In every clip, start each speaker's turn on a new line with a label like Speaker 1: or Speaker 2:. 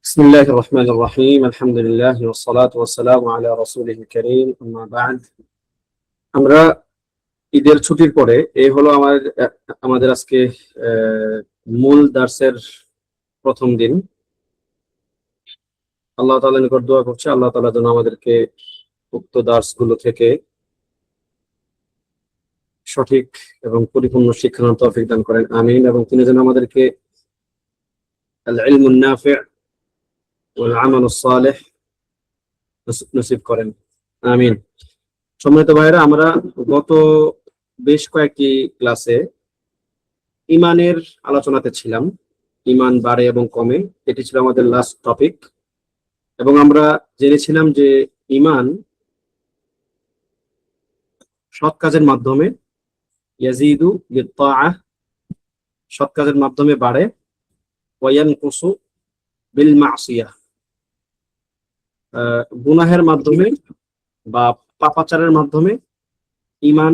Speaker 1: بسم الله الرحمن الرحيم الحمد لله والصلاة والسلام على رسوله الكريم أما بعد আমরা ঈদের ছুটির পরে এই হলো আমাদের আজকে মূল দার্সের প্রথম দিন। আল্লাহ তাআলার নিকট দোয়া করছি আল্লাহ তাআলা যেন আমাদেরকে উক্ত দার্সগুলো থেকে সঠিক এবং পরিপূর্ণ শিক্ষার তৌফিক দান করেন, আমিন। এবং তিনি যেন আমাদেরকে আল ইলমুন নাফি' ওয়াল আমালুস সালিহ নসিব করেন, আমিন। সম্মানিত ভাইরা, আমরা গত বেশ কয়েকটি ক্লাসে ইমানের আলোচনাতে ছিলাম। ইমান বাড়ে এবং কমে, এটি ছিল আমাদের লাস্ট টপিক। এবং আমরা জেনেছিলাম যে ইমান সৎ কাজের মাধ্যমে ইয়াজিদু বিত্তাআহ, সৎ কাজের মাধ্যমে বাড়ে, ওয়া ইয়ানকুসু বিল মাসিয়াহ, গুনাহের মাধ্যমে বা পাপাচারের মাধ্যমে ইমান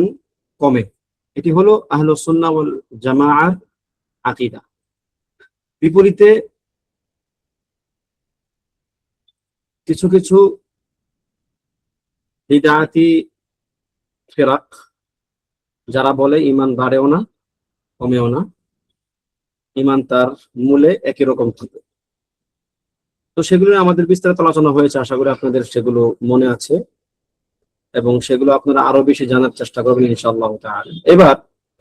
Speaker 1: কমে। এটি হলো আহলুস সুন্নাহ ওয়াল জামাআর আকীদা। বিপরীতে কিছু কিছু বিদআতি ফিরাক যারা বলে ইমান বাড়েও না কমেও না, ইমান তার মূলে একই রকম থাকে। তো সেগুলো আমাদের বিস্তারিত আলোচনা হয়েছে, আশা করি আপনাদের সেগুলো মনে আছে এবং সেগুলো আপনারা আরো বেশি জানার চেষ্টা করবেন ইনশাআল্লাহ তাআলা। এবার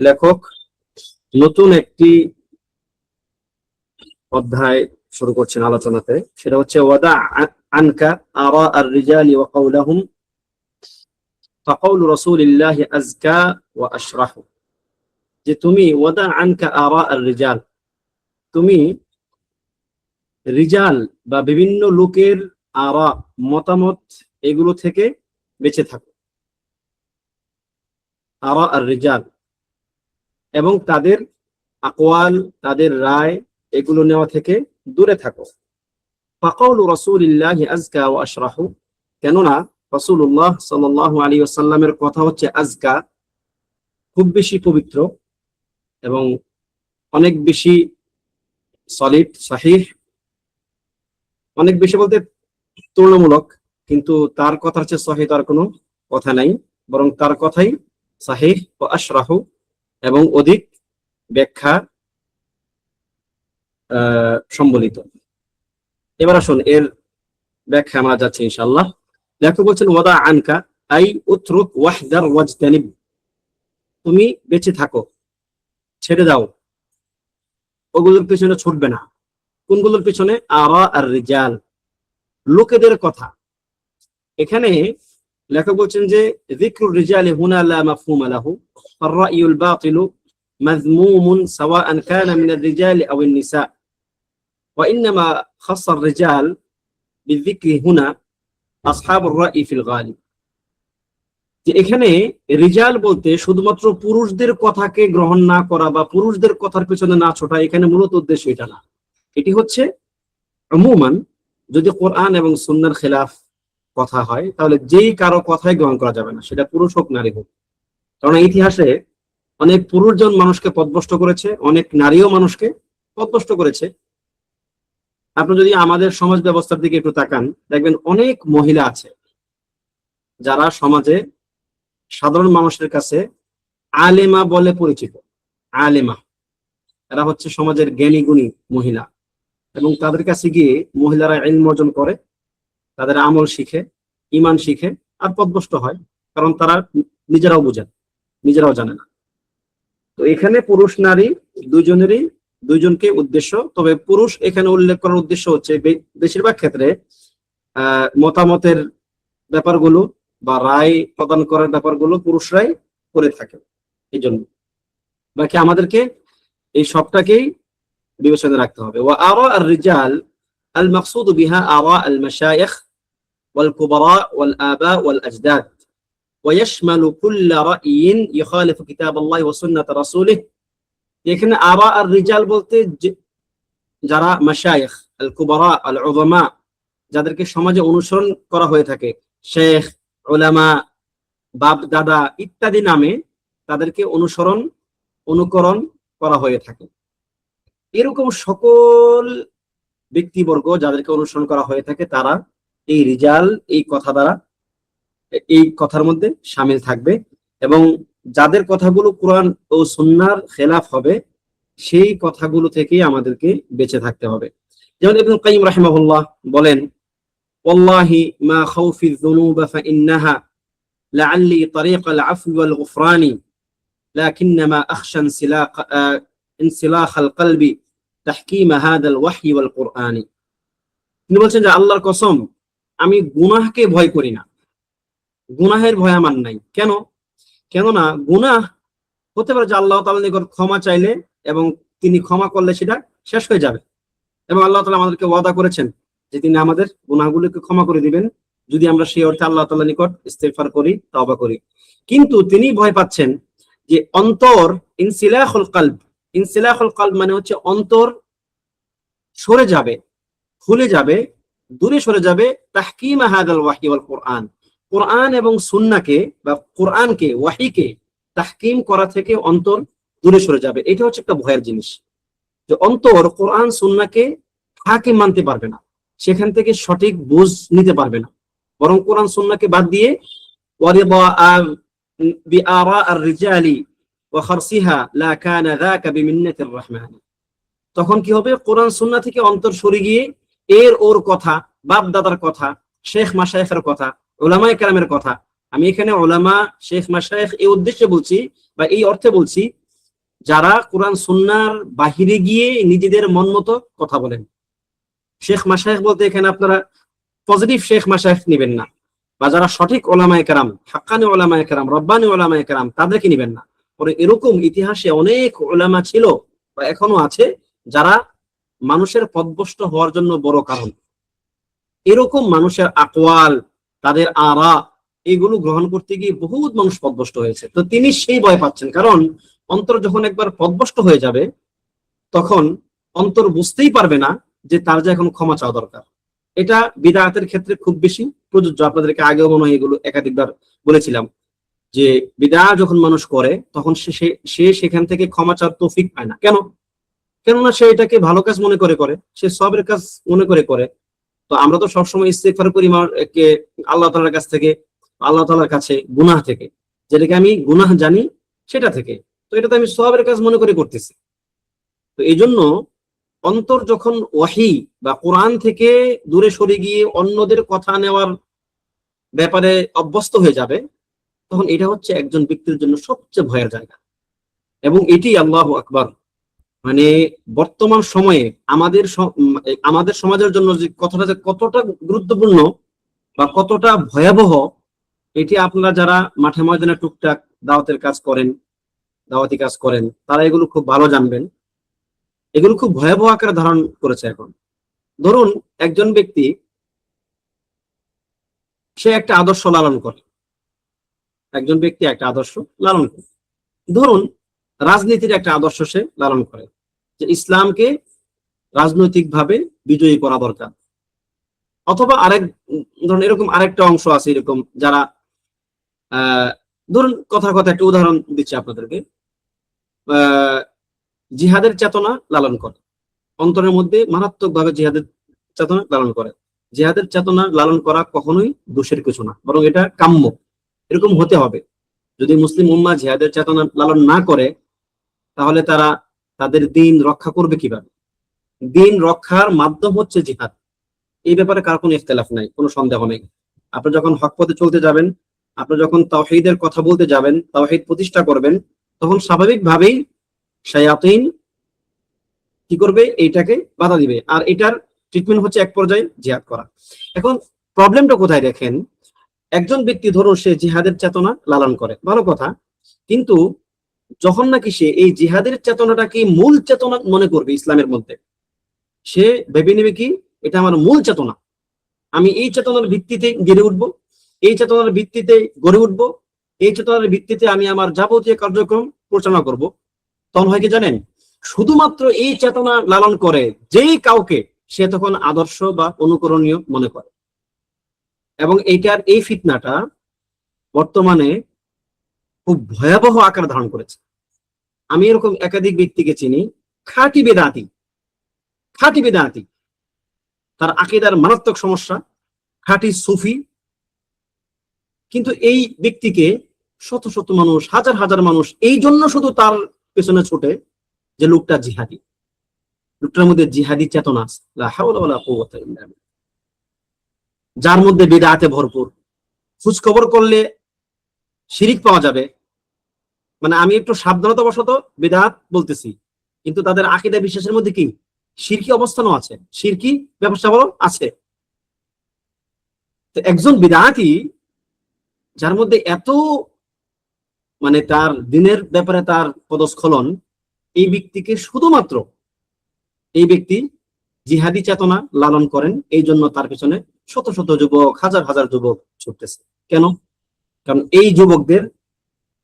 Speaker 1: লেখক নতুন একটি অধ্যায় শুরু করছেন আলোচনাতে, সেটা হচ্ছে ওয়াদা আনকা আরা আর রিজালি ওয়া কাওলাহুম ফাকাউলু রাসূলিল্লাহি আযকা ওয়া আশরাহু। যে তুমি ওয়াদা আনকা আরা আর রিজাল, তুমি রিজাল বা বিভিন্ন লোকের আরা মতামত এগুলো থেকে বেঁচে থাকো, আরা আর রিজাল, এবং তাদের আকওয়াল তাদের রায় এগুলো নেওয়া থেকে দূরে থাকো। ফাকাউলু রাসূলিল্লাহি আযকা ওয়া আশরাহু, কেননা রাসূলুল্লাহ সাল্লাল্লাহু আলাইহি ওয়াসাল্লামের কথা হচ্ছে আযকা, খুব বেশি পবিত্র এবং অনেক বেশি সলিড সহিহ, অনেক বেশি বলতে তুলনামূলক, কিন্তু তার কথার চেয়ে সহিহ তার কোনো কথা নাই, বরং তার কথাই সহিহ ও আশরাহু এবং অধিক ব্যাখ্যা সম্বলিত। এবার আসুন এর ব্যাখ্যা আমরা যাচ্ছি ইনশাআল্লাহ। লেখক বলছেন ওয়াদা আনকা আই উতরুক ওয়াহদার ওয়াজতানিব, তুমি বেঁচে থাকো, ছেড়ে দাও, ওগুলোর পিছনে ছুটবে না। কোনগুলোর পিছনে? আরা আর রিজাল, লোকেদের কথা। এখানে লেখক বলছেন যে যিকরুর রিজালি হুনা লা মাফহুমা লাহু ফার-রা'য়ুল বাতিলু মাযমুমুন সাওয়াআন কানা মিনার রিজালি আও আন-নিসা ওয়া ইন্নামা খাসসার রিজাল বিযিকরি হুনা আসহাবুর রা'ই ফিল গালিব। যে এখানে রিজাল বলতে শুধুমাত্র পুরুষদের কথাকে গ্রহণ না করা বা পুরুষদের কথার পিছনে না ছোটা, এখানে মূলত উদ্দেশ্য এটা না। এটি হচ্ছে উমুমান যদি কোরআন এবং সুন্নাহর খেলাফ কথা হয় তাহলে যেই কারো কথাই গ্রহণ করা যাবে না, সেটা পুরুষ হোক নারী হোক। কারণ ইতিহাসে অনেক পুরুষজন মানুষকে পথভ্রষ্ট করেছে, অনেক নারীও মানুষকে পথভ্রষ্ট করেছে। আপনি যদি আমাদের সমাজ ব্যবস্থার দিকে একটু তাকান, দেখবেন অনেক মহিলা আছে যারা সমাজে সাধারণ মানুষের কাছে আলেমা বলে পরিচিত। আলেমা, এরা হচ্ছে সমাজের জ্ঞানী গুণী মহিলা, এবং তাদের কাছে গিয়ে মহিলারা ইলম অর্জন করে, তাদের আমল শিখে, ইমান শিখে, আর পথভ্রষ্ট হয়, কারণ তারা নিজেরাও বুঝেন, নিজেরাও জানে না। তো এখানে পুরুষ নারী দুইজনকে উদ্দেশ্য, তবে পুরুষ এখানে উল্লেখ করার উদ্দেশ্য হচ্ছে বেশিরভাগ ক্ষেত্রে মতামতের ব্যাপারগুলো বা রায় প্রদান করার ব্যাপারগুলো পুরুষরাই করে থাকে। এই জন্য বাকি আমাদেরকে এই সবটাকেই বিবেচনায় রাখতে হবে। ওয়া আরা আর রিজাল আল মাকসুদ বিহা আরা আল মাশায়েখ ওয়াল কুবারা ওয়াল আবা ওয়াল আজদাদ ওয়া ইয়াশমালু কুল্লা রা'ইন ইখালিফু কিতাবাল্লাহি ওয়া সুন্নাত রাসূলিহ। এখানে আরা আর রিজাল বলতে যারা মাশায়েখ, আল কুবারা, আল উলামা, যাদেরকে সমাজে অনুসরণ করা হয়ে থাকে, শেখ, উলামা, বাপ দাদা ইত্যাদি নামে তাদেরকে অনুকরণ করা হয়ে থাকে। এরকম সকল ব্যক্তিবর্গ যাদেরকে অনুসরণ করা হয়ে থাকে তারা এই রিজাল এই কথা দ্বারা এই কথার মধ্যে শামিল থাকবে, এবং যাদের কথাগুলো কোরআন ও সুন্নাহর খেলাফ হবে সেই কথাগুলো থেকেই আমাদেরকে বেঁচে থাকতে হবে। যেমন ইবনুল কাইয়িম রাহিমাহুল্লাহ বলেন, ওয়াল্লাহি মা খাউফি যুনুব ফাইন্নাহা লাআল্লি তারিকাল আফwi ওয়াল গুফরানি লাকিন্নামা আখশা ইনসিলাখাল কলবি তাহকিম হাদাল ওয়াহয়ি ওয়াল কুরআনি। তিনি বলছেন যে আল্লাহর কসম, আমি গুনাহকে ভয় করি না, গুনাহের ভয় আমার নাই। কেন? কেননা গুনাহ হতে পারে যে আল্লাহ তাআলার নিকট ক্ষমা চাইলে এবং তিনি ক্ষমা করলে সেটা শেষ হয়ে যাবে, এবং আল্লাহ তাআলা আমাদেরকে ওয়াদা করেছেন যে তিনি আমাদের গুনাহগুলোকে ক্ষমা করে দিবেন যদি আমরা সেই অর্থে আল্লাহ তাআলার নিকট ইস্তিগফার করি, তওবা করি। কিন্তু তিনি ভয় পাচ্ছেন যে অন্তর ইনসিলাখুল কলব মানে হচ্ছে অন্তর সরে যাবে, খুলে যাবে, দূরে সরে যাবে তাহকিম হাদাল ওয়াহয়ি ওয়াল কুরআন, কোরআন এবং সুন্নাহকে বা কোরআনকে ওয়াহীকে তাহকিম করা থেকে অন্তর দূরে সরে যাবে। এটা হচ্ছে একটা ভয়ের জিনিস, যে অন্তর কোরআন সুন্নাহকে হাকিম মানতে পারবে না, সেখান থেকে সঠিক বুঝ নিতে পারবে না, বরং কোরআন সুন্নাহকে বাদ দিয়ে ওয়ারিদা বিআরা আর-রিজালি ওয়া খারসিহা লা কানা যাকা বিমিন্নাতির রহমান। তখন কি হবে? কোরআন সুন্নাহ থেকে অন্তর সরে গিয়ে এর ওর কথা, বাপ দাদার কথা, শেখ মাশায়েখের কথা, উলামায়ে কেরামের কথা, আমি এখানে উলামা শেখ মাশায়েখ এই উদ্দেশ্যে বলছি বা এই অর্থে বলছি যারা কোরআন সুন্নাহর বাহিরে গিয়ে নিজেদের মন মতো কথা বলেন। শেখ মাশায়েখ বলতে এখানে আপনারা পজিটিভ শেখ মাশায়েখ নেবেন না, বা যারা সঠিক উলামায়ে কেরাম, হাক্কানি উলামায়ে কেরাম, রব্বানি উলামায়ে কেরাম তাদেরকে নেবেন না। পরে এরকম ইতিহাসে অনেক উলামা ছিল বা এখনো আছে যারা মানুষের পথভ্রষ্ট হওয়ার জন্য বড় কারণ। এরকম মানুষের আকওয়াল, তাদের আরা, এগুলো গ্রহণ করতে গিয়ে বহুত মানুষ পথভ্রষ্ট হয়েছে। তো তিনি সেই ভয় পাচ্ছেন, কারণ অন্তর যখন একবার পথভ্রষ্ট হয়ে যাবে তখন অন্তর বুঝতেই পারবে না যে তার যে এখন ক্ষমা চাওয়া দরকার। এটা বিদআতের ক্ষেত্রে খুব বেশি প্রযোজ্য। আপনাদেরকে আগেও মনে হয় এগুলো একাধিকবার বলেছিলাম যে বিদআত যখন মানুষ করে তখন সে সেখান থেকে ক্ষমা চাওয়ার তৌফিক পায় না। কেন? কেননা সে এটাকে ভালো কাজ মনে করে, সে সবের কাজ মনে করে। তো আমরা তো সবসময় ইস্তিগফার করি আল্লাহ তাআলার কাছ থেকে, আল্লাহ তাআলার কাছে গুনাহ থেকে, যেটাকে আমি গুনাহ জানি সেটা থেকে। তো এটা তো আমি সবের কাজ মনে করে করতেছি। তো এই জন্য অন্তর যখন ওয়াহী বা কোরআন থেকে দূরে সরে গিয়ে অন্যদের কথা নেওয়ার ব্যাপারে অভ্যস্ত হয়ে যাবে, তখন এটা হচ্ছে একজন ব্যক্তির জন্য সবচেয়ে ভয়ের জায়গা। এবং এটি আল্লাহু আকবার, মানে বর্তমান সময়ে আমাদের সমাজের জন্য যে কথাটা যে কতটা গুরুত্বপূর্ণ বা কতটা ভয়াবহ, এটি আপনারা যারা মাঠে ময়দানে টুকটাক দাওয়াতি কাজ করেন তারা এগুলো খুব ভালো জানবেন। এগুলো খুব ভয়াবহ আকারে ধারণ করেছে এখন। ধরুন একজন ব্যক্তি সে একটা আদর্শ লালন করে, একজন ব্যক্তি একটা আদর্শ লালন করে, ধরুন রাজনীতির একটা আদর্শ সে লালন করে যে ইসলামকে রাজনৈতিকভাবে বিজয়ী করা দরকার। অথবা ধরুন এরকম আরেকটা অংশ আছে এরকম যারা ধরুন কথার কথা একটা উদাহরণ দিচ্ছি আপনাদেরকে, জিহাদের চেতনা লালন করে, অন্তরের মধ্যে মারাত্মকভাবে জিহাদের চেতনা লালন করে। জিহাদের চেতনা লালন করা কখনোই দোষের কিছু না, বরং এটা কাম্য, এরকম হতে হবে। যদি মুসলিম উম্মাহ জিহাদের চেতনা লালন না করে তাহলে তারা তাদের দ্বীন রক্ষা করবে কিভাবে? দ্বীন রক্ষার মাধ্যম হচ্ছে জিহাদ। এই ব্যাপারে কার কোনো ইখতিলাফ নাই, কোনো সন্দেহ নেই। আপনি যখন হক পথে চলতে যাবেন, আপনি যখন তাওহীদের কথা বলতে যাবেন, তাওহীদ প্রতিষ্ঠা করবেন, তখন স্বাভাবিকভাবেই শায়াতিন কি করবে? এইটাকে বাধা দিবে। আর এটার ট্রিটমেন্ট হচ্ছে এক পর্যায়ে জিহাদ করা। এখন প্রবলেমটা কোথায় দেখেন, একজন ব্যক্তি ধরুন সে জিহাদের চেতনা লালন করে, ভালো কথা, কিন্তু যখন নাকি সে এই জিহাদের চেতনাটাকে মূল চেতনা মনে করবে ইসলামের মধ্যে, সে ভেবে নেবে কি এটা আমার মূল চেতনা, আমি এই চেতনার ভিত্তিতে গড়ে উঠবো, এই চেতনার ভিত্তিতে গড়ে উঠবো, এই চেতনার ভিত্তিতে আমি আমার যাবতীয় কার্যক্রম পরিচালনা করব। তখন হয় কি জানেন, শুধুমাত্র এই চেতনা লালন করে যেই কাউকে সে তখন আদর্শ বা অনুকরণীয় মনে করে। এবং এইটার এই ফিতনাটা বর্তমানে খুব ভয়াবহ আকার ধারণ করেছে। আমি এরকম একাধিক ব্যক্তিকে চিনি, খাঁটি বেদাতি, তার আকীদার মারাত্মক সমস্যা, খাঁটি সুফি, কিন্তু এই ব্যক্তিকে শত শত মানুষ, হাজার হাজার মানুষ এই জন্য শুধু তার পেছনে ছোটে যে লোকটা জিহাদি, লোকটার মধ্যে জিহাদি চেতনা আছে, লা হাওলা ওয়ালা কুওয়াতা ইল্লা বিল্লাহ, যার মধ্যে বিদআতে ভরপুর। খোঁজ খবর করলে শিরিক পাওয়া যাবে। মানে আমি একটু সাবধানতা বশত বিদআত বলতেছি, কিন্তু তাদের আকীদা বিশ্বাসের মধ্যে কি শিরকি অবস্থানও আছে, শিরকি ব্যবস্থাও আছে। তো একজন বিদআতি যার মধ্যে এত মানে তার দিনের ব্যাপারে তার পদস্খলন, এই ব্যক্তিকে শুধুমাত্র এই ব্যক্তি জিহাদি চেতনা লালন করেন, এই জন্য তার পিছনে শত শত যুবক, হাজার হাজার যুবক ছুটতেছে। কেন? কারণ এই যুবকদের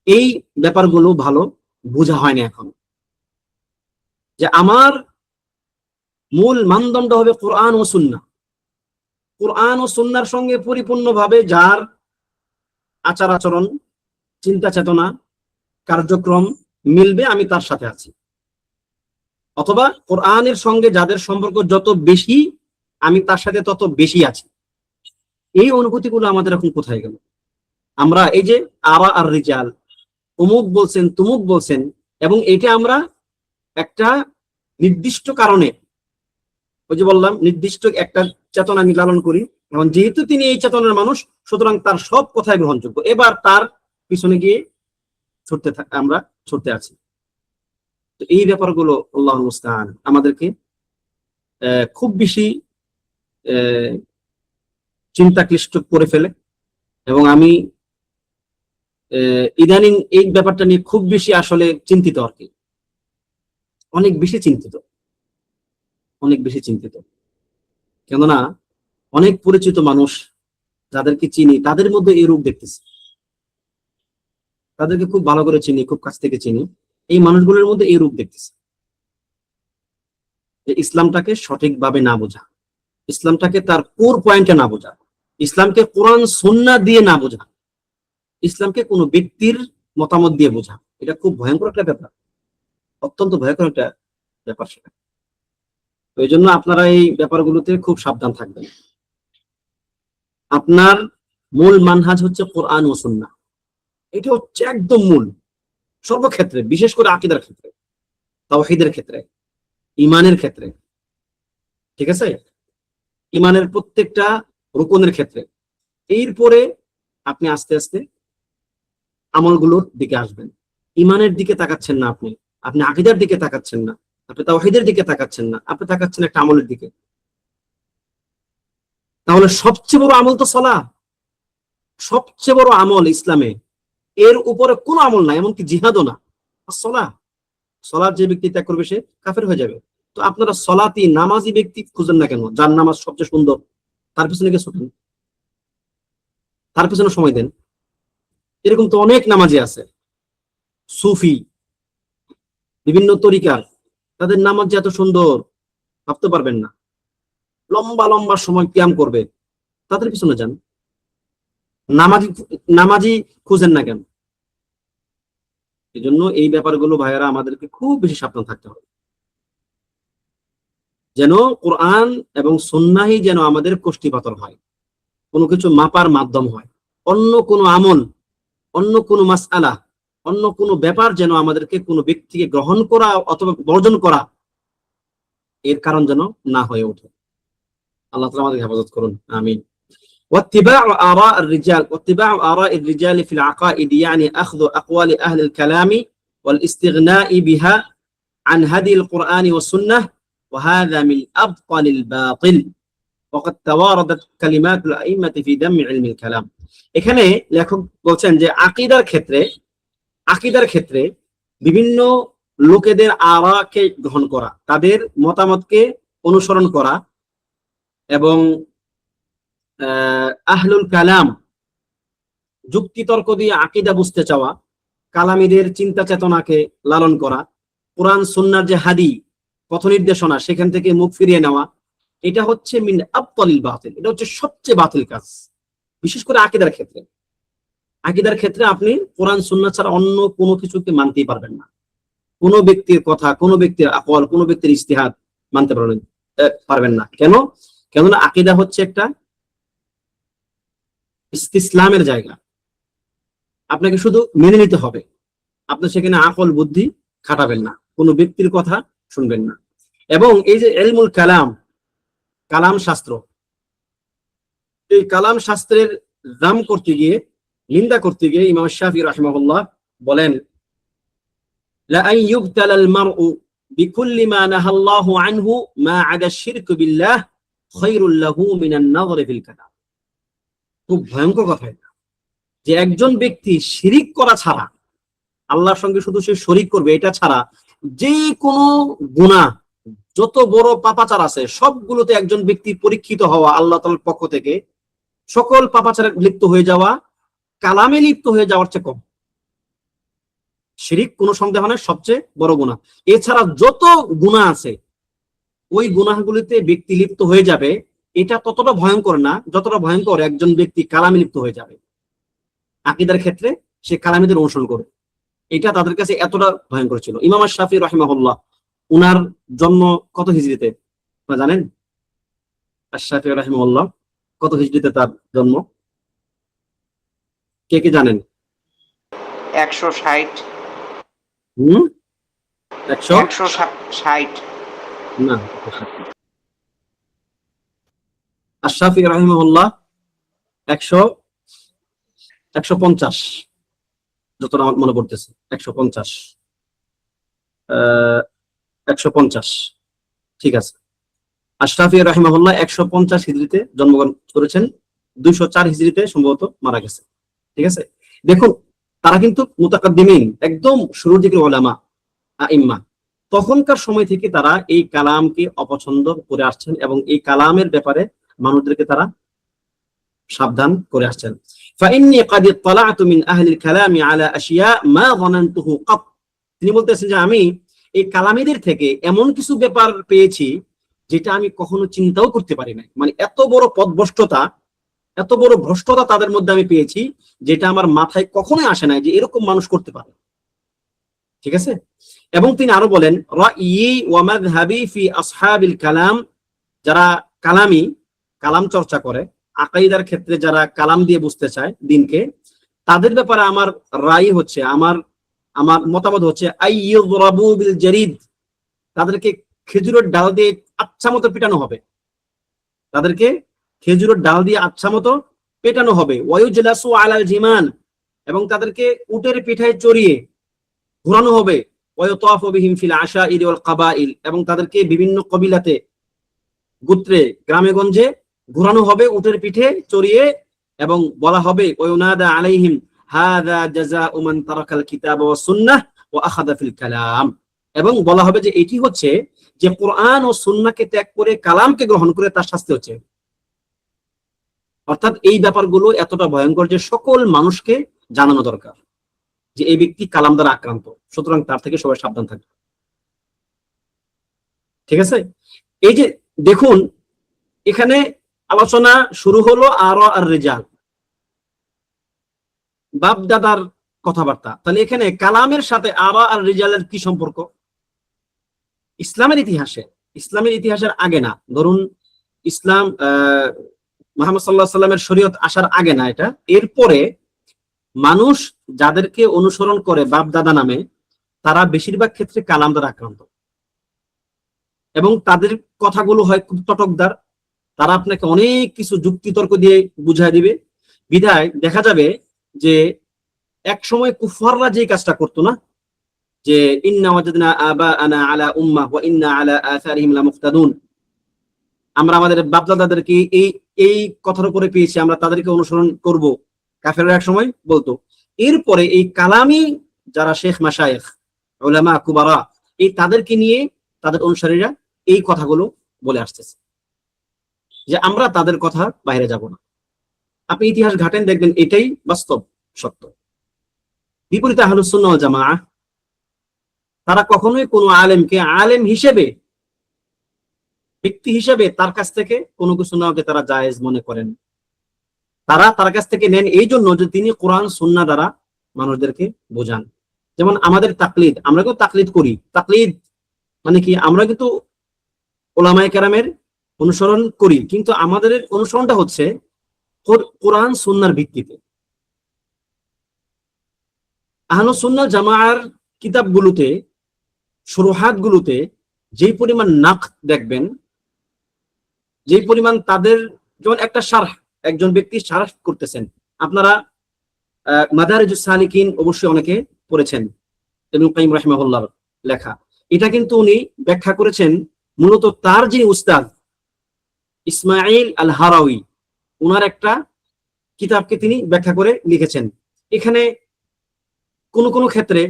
Speaker 1: এই ব্যাপারগুলো ভালো বোঝা হয়নি এখন, যে আমার মূল মানদণ্ড হবে কোরআন ও সুন্নাহ। কোরআন ও সুন্নাহর সঙ্গে পরিপূর্ণভাবে যার আচার আচরণ, চিন্তা চেতনা, কার্যক্রম মিলবে, আমি তার সাথে আছি। অথবা কোরআনের সঙ্গে যাদের সম্পর্ক যত বেশি, আমি তার সাথে তত বেশি আছি। এই অনুভূতিগুলো আমাদের এখন কোথায় গেল? আমরা এই যে আরা আর রিজাল, অমুক বলছেন, তুমুক বলছেন, এবং এটা আমরা একটা নির্দিষ্ট কারণে, ওই যে বললাম নির্দিষ্ট একটা চেতনা আমি লালন করি, এবং যেহেতু তিনি এই চেতনার মানুষ, সুতরাং তার সব কথাই গ্রহণযোগ্য। এবার তার পিছনে গিয়ে আমরা ছুটতে আছি। তো এই ব্যাপারগুলো আল্লাহুল মুস্তাআন আমাদেরকে খুব বেশি চিন্তা ক্লিষ্ট করে ফেলে। এবং আমি ইদানিং এই ব্যাপারটা নিয়ে খুব বেশি আসলে চিন্তিত আর কি, অনেক বেশি চিন্তিত, অনেক বেশি চিন্তিত। কেননা অনেক পরিচিত মানুষ যাদেরকে চিনি, তাদের মধ্যে এই রূপ দেখতেছি। তাদেরকে খুব ভালো করে চিনি, খুব কাছ থেকে চিনি, এই মানুষগুলোর মধ্যে এই রূপ দেখতেছি, যে ইসলামটাকে সঠিকভাবে না বোঝা, ইসলামটাকে তার কোর পয়েন্টে না বোঝা, ইসলামকে কোরআন সুন্নাহ দিয়ে না বোঝা, ইসলামকে কোনো ব্যক্তির মতামত দিয়ে বোঝা। এটা খুব ভয়ঙ্কর একটা ব্যাপার, অত্যন্ত ভয়ঙ্কর একটা ব্যাপার সেটা। ওই জন্য আপনারা এই ব্যাপারগুলোতে খুব সাবধান থাকবেন। আপনার মূল মানহাজ হচ্ছে কোরআন ও সুন্নাহ, এটা হচ্ছে একদম মূল সর্বক্ষেত্রে, বিশেষ করে আকীদার ক্ষেত্রে, তাওহীদের ক্ষেত্রে, ঈমানের ক্ষেত্রে, ঠিক আছে, ঈমানের প্রত্যেকটা রুকনের ক্ষেত্রে। এরপরে আপনি আস্তে আস্তে আমলগুলোর দিকে আসবেন। ঈমানের দিকে তাকাচ্ছেন না আপনি, আপনি আকীদার দিকে তাকাচ্ছেন না, আপনি তাওহীদের দিকে তাকাচ্ছেন না, আপনি তাকাচ্ছেন একটা আমলের দিকে। তাহলে সবচেয়ে বড় আমল তো সালাহ, সবচেয়ে বড় আমল ইসলামে, এর উপরে কোনো আমল নাই, এমনকি জিহাদও না। সালাহ, সালাত যে ব্যক্তি ত্যাগ করবে সে কাফের হয়ে যাবে। তো আপনারা সালাতি নামাজি ব্যক্তি খুঁজেন না কেন? যার নামাজ সবচেয়ে সুন্দর, তার পিছনে গিয়ে ছুটেন, তার পিছনে সময় দেন। এরকম তো অনেক নামাজি আছে, সুফি, বিভিন্ন তরিকার, তাদের নামাজ যে এত সুন্দর ভাবতে পারবেন না, লম্বা লম্বা সময় কিয়াম করবে, তাদের পিছনে যান। নামাজি নামাজি খুঁজেন না কেন? এই জন্য এই ব্যাপারগুলো ভাইয়েরা আমাদেরকে খুব বেশি সাবধান থাকতে হবে, যেন কোরআন এবং সুন্নাহই যেন আমাদের কষ্টিপাতর হয়, কোনো কিছু মাপার মাধ্যম হয়। অন্য কোনো আমল, অন্য কোনো মাসআলা, অন্য কোনো ব্যাপার যেন আমাদেরকে কোনো ব্যক্তিকে গ্রহণ করা অথবা বর্জন করা এর কারণ যেন না হয়ে ওঠে। আল্লাহ তাআলা আমাদের হেফাজত করুন, আমিন। واتباع آراء الرجال، واتباع آراء الرجال في العقائد يعني أخذ أقوال أهل الكلام والاستغناء بها عن هدي القرآن والسنة، وهذا من أبطل الباطل وقد تواردت كلمات الأئمة في ذم علم الكلام। এখানে লেখক বলছেন যে আকীদার ক্ষেত্রে বিভিন্ন লোকেদের আরাকে গ্রহণ করা, তাদের মতামতকে অনুসরণ করা, এবং আহলুল কালাম, যুক্তিতর্ক দিয়ে আকীদা বুঝতে চাওয়া, কালামীদের চিন্তা চেতনাকে লালন করা, কোরআন সুন্নাহর যে হাদি পথ নির্দেশনা সেখান থেকে মুখ ফিরিয়ে নেওয়া, এটা হচ্ছে মিন আবতালিল বাতিল, এটা হচ্ছে সবচেয়ে বাতিল কাজ। বিশেষ করে আকীদার ক্ষেত্রে, আকীদার ক্ষেত্রে আপনি কোরআন সুন্নাহ ছাড়া অন্য কোনো কিছুকে মানতেই পারবেন না। কোনো ব্যক্তির কথা, কোনো ব্যক্তির আকওয়াল, কোনো ব্যক্তির ইজতিহাদ মানতে পারবেন না। কেন? কেননা আকীদা হচ্ছে একটা ইসতিসলামের জায়গা, আপনাকে শুধু মেনে নিতে হবে, আপনি সেখানে আকল বুদ্ধি খাটাবেন না, কোনো ব্যক্তির কথা শুনবেন না। এবং এই যে ইলমুল কালাম, কালাম শাস্ত্র, এই কালাম শাস্ত্রের দাম করতে গিয়ে, নিন্দা করতে গিয়ে ইমাম শাফিঈ রাহিমাহুল্লাহ বলেন, লা আন ইউবতালা আল মারউ বিকুল্লি মা নাহাল্লাহু আনহু মা আদা শিরক বিল্লাহ খায়রুল লাহু মিনান নাযরি ফিল কালাম। খুব ভয়ঙ্কর কথা এটা, যে একজন ব্যক্তি শিরিক করা ছাড়া, আল্লাহর সঙ্গে শুধু সে শরিক করবে এটা ছাড়া যে কোনো গুনাহ, যত বড় পাপাচার আছে সবগুলোতে একজন ব্যক্তি পরীক্ষিত হওয়া আল্লাহ তাআলার পক্ষ থেকে, সকল পাপাচারে লিপ্ত হয়ে যাওয়া কালামে লিপ্ত হয়ে যাওয়ার চেয়ে কম। শিরিক কোনো সন্দেহ নেই সবচেয়ে বড় গুনাহ। এছাড়া যত গুনাহ আছে ওই গুনাহগুলিতে ব্যক্তি লিপ্ত হয়ে যাবে, এটা ততটা ভয়ঙ্কর না যতটা ভয়ঙ্কর একজন ব্যক্তি কালামে লিপ্ত হয়ে যাবে। আকীদার ক্ষেত্রে সে কালামীদের অনুসরণ করবে, এটা তাদের কাছে এতটা ভয়ঙ্কর ছিল। ইমাম শাফিঈ রাহিমাহুল্লাহ, উনার জন্ম কত হিজরিতে আপনারা জানেন? শাফিঈ রাহিমাহুল্লাহ কত হিজরিতে তার জন্ম, কে কে জানেন?
Speaker 2: 160। 160
Speaker 1: না, শাফিঈ রাহিমাহুল্লাহ 150, যতটা আমার মনে পড়তেছে 150, 150, ঠিক আছে। শাফিঈ রাহিমাহুল্লাহ 150 হিজরিতে জন্মগ্রহণ করেছেন, 204 হিজরিতে সম্ভবত মারা গেছে, ঠিক আছে। দেখুন, তারা কিন্তু মুতাকাদ্দিমিন, একদম শুরুর দিকের উলামা আইম্মা, তখনকার সময় থেকে তারা এই কালামকে অপছন্দ করে আসছেন এবং এই কালামের ব্যাপারে মানুষদেরকে তারা সাবধান করে আসছেন। ফাইন্নী ক্বাদ ইত্তালা'তু মিন আহলিল কালামি আলা আশিয়া মা যানানতুহু ক্বাত। তিনি বলতেছেন যে আমি এই কালামীদের থেকে এমন কিছু ব্যাপার পেয়েছি যেটা আমি কখনো চিন্তাও করতে পারি নাই। মানে এত বড় পথভ্রষ্টতা, এত বড় ভ্রষ্টতা তাদের মধ্যে আমি পেয়েছি যেটা আমার মাথায় কখনোই আসে নাই যে এরকম মানুষ করতে পারে, ঠিক আছে। এবং তিনি আরো বলেন, রা'য়ি ওয়া মাযহাবি ফি আসহাবিল কালাম, যারা কালামী, কালাম চর্চা করে, আকীদার ক্ষেত্রে যারা কালাম দিয়ে বুঝতে চায় দিনকে, তাদের ব্যাপারে আমার রায় হচ্ছে, আমার মতামত হচ্ছে, আইয়ুযরাবু বিল জারিদ, তাদেরকে খেজুরের ডাল দিয়ে আচ্ছা মতো পিটানো হবে, তাদেরকে খেজুরের ডাল দিয়ে আচ্ছা মতো পেটানো হবে। ওয়ায়ুজলাসু আলাল জিমান, এবং তাদেরকে উটের পিঠায় চড়িয়ে ঘোরানো হবে। ওয়ায়ুতাফু বিহিম ফিল আশাইর ওয়াল কাবাইল, এবং তাদেরকে বিভিন্ন কবিলাতে, গোত্রে, গ্রামে গঞ্জে ঘোরানো হবে উটের পিঠে চড়িয়ে, এবং বলা হবে ওয়ায়ুনাদা আলাইহিম হাযা জাযাউ মান তারাকাল কিতাব ওয়াস সুন্নাহ ওয়া আখাযা ফিল কালাম, এবং বলা হবে যে এটি হচ্ছে যে কোরআন ও সুন্নাহকে ত্যাগ করে কালামকে গ্রহণ করে তার শাস্তি হচ্ছে। অর্থাৎ এই ব্যাপারগুলো এতটা ভয়ঙ্কর যে সকল মানুষকে জানানো দরকার যে এই ব্যক্তি কালাম দ্বারা আক্রান্ত, সুতরাং তার থেকে সবাই সাবধান থাকবে, ঠিক আছে। এই যে দেখুন, এখানে আলোচনা শুরু হলো আরা আর রিজাল, বাপ দাদার কথাবার্তা। তাহলে এখানে কালামের সাথে আরা আর রিজালের কি সম্পর্ক? ইসলামের ইতিহাসের আগে না, ধরুন ইসলাম মুহাম্মদ সাল্লাল্লাহু আলাইহি সাল্লামের শরীয়ত আসার আগে না, এটা এরপরে মানুষ যাদেরকে অনুসরণ করে বাপ দাদা নামে, তারা বেশিরভাগ ক্ষেত্রে কালাম দ্বারা আক্রান্ত, এবং তাদের কথাগুলো হয় খুব চটকদার, তারা আপনাকে অনেক কিছু যুক্তি তর্ক দিয়ে বুঝায় দিবে। বিধায় দেখা যাবে যে এক সময় কুফাররা যে কাজটা করতো না, যে ইন্না ওয়াজাদনা আবাআনা আলা উম্মাহ ওয়া ইন্না আলা আসারিহিম লামুক্তাদুন, আমরা আমাদের বাপদাদাদেরকে এই কথার উপরে পেয়েছি, আমরা তাদেরকে অনুসরণ করব, কাফেররা এক সময় বলতো। এরপরে এই কালামি যারা শেখ মাশায়েখ, উলামা কুবারা, এই তাদেরকে নিয়ে তাদের অনুসারীরা এই কথাগুলো বলে আসতেছে যে আমরা তাদের কথা বাইরে যাব না। আপনি ইতিহাস ঘাটেন, দেখবেন এটাই বাস্তব সত্য। বিপরীতে আহলুস সুন্নাহ ওয়াল জামাআহ, তারা কখনোই কোনো আলেমকে আলেম হিসেবে, ব্যক্তি হিসেবে তার কাছ থেকে কোনো কিছু নেওয়াকে তারা জায়েজ মনে করেন। তারা তার কাছ থেকে নেন এই জন্য যে তিনি কোরআন সুন্নাহ দ্বারা মানুষদেরকে বোঝান। যেমন আমাদের তাকলিদ, আমরা কিন্তু তাকলিদ করি। তাকলিদ মানে কি? আমরা কিন্তু উলামায়ে কেরামের অনুসরণ করি, কিন্তু আমাদের অনুসরণটা হচ্ছে কোরআন সুন্নাহর ভিত্তিতে। আহলুস সুন্নাহ জামাআর কিতাবগুলোতে, শুরুহাতগুলোতে যেই পরিমাণ নাকদ দেখবেন, যেই পরিমাণ তাদের, যেমন একটা শারহ, একজন ব্যক্তি শারহ করতেছেন, আপনারা মাদারিজুস সালিকিন অবশ্যই অনেকে পড়েছেন, ইবনুল কাইয়িম রাহিমাহুল্লাহর লেখা। এটা কিন্তু উনি ব্যাখ্যা করেছেন মূলত তার যিনি উস্তাদ ইসমাঈল আল হারাউই, ওনার একটা কিতাবকে তিনি ব্যাখ্যা করে লিখেছেন। এখানে কোন কোন ক্ষেত্রে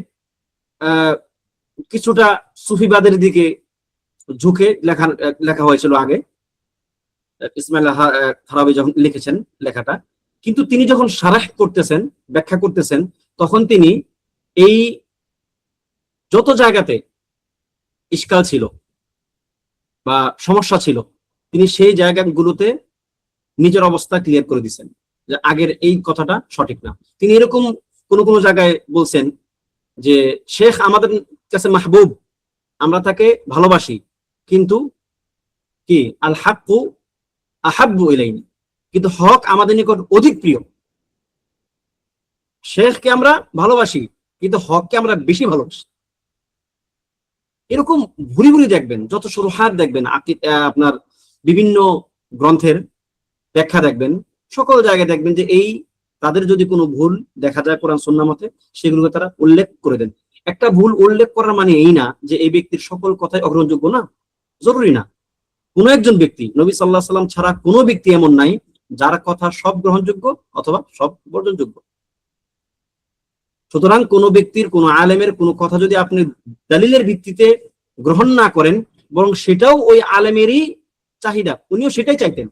Speaker 1: কিছুটা সুফিবাদের দিকে ঝুঁকে লেখা হয়েছিল আগে, ইসমাইল হারাউই যখন লিখেছেন লেখাটা, কিন্তু তিনি যখন শারাহ করতেছেন, ব্যাখ্যা করতেছেন, তখন তিনি এই যত জায়গাতে ইশকাল ছিল বা সমস্যা ছিল, তিনি সেই জায়গাগুলোতে নিজের অবস্থা ক্লিয়ার করে দিচ্ছেন যে আগের এই কথাটা সঠিক না। তিনি এরকম কোন কোন জায়গায় বলছেন যে শেখ আমাদের কাছে মাহবুব, আমরা তাকে ভালোবাসি, কিন্তু কি আল হাক্কু আহাব্বু ইলাইনা, কিন্তু হক আমাদের নিকট অধিক প্রিয়। শেখকে আমরা ভালোবাসি, কিন্তু হককে আমরা বেশি ভালোবাসি। এরকম ভুরি ভুরি দেখবেন, যত শুরুহাত দেখবেন, আপনার বিভিন্ন গ্রন্থের ব্যাখ্যা দেখবেন, সকল জায়গায় দেখবেন যে এই তাদের যদি কোনো ভুল দেখা যায় কোরআন সুন্নাহ মতে, সেগুলোকে তারা উল্লেখ করে দেন। একটা ভুল উল্লেখ করার মানে এই না যে এই ব্যক্তির সকল কথাই অগ্রহণযোগ্য না, জরুরি না। কোন একজন ব্যক্তি, নবী সাল্লাল্লাহু আলাইহি সাল্লাম ছাড়া কোনো ব্যক্তি এমন নাই যার কথা সব গ্রহণযোগ্য অথবা সব বর্জনযোগ্য। সুতরাং কোন ব্যক্তির, কোন আলেমের কোন কথা যদি আপনি দলিলের ভিত্তিতে গ্রহণ না করেন, বরং সেটাও ওই আলেমেরই চাহিদা, উনিও সেটাই চাইতেন,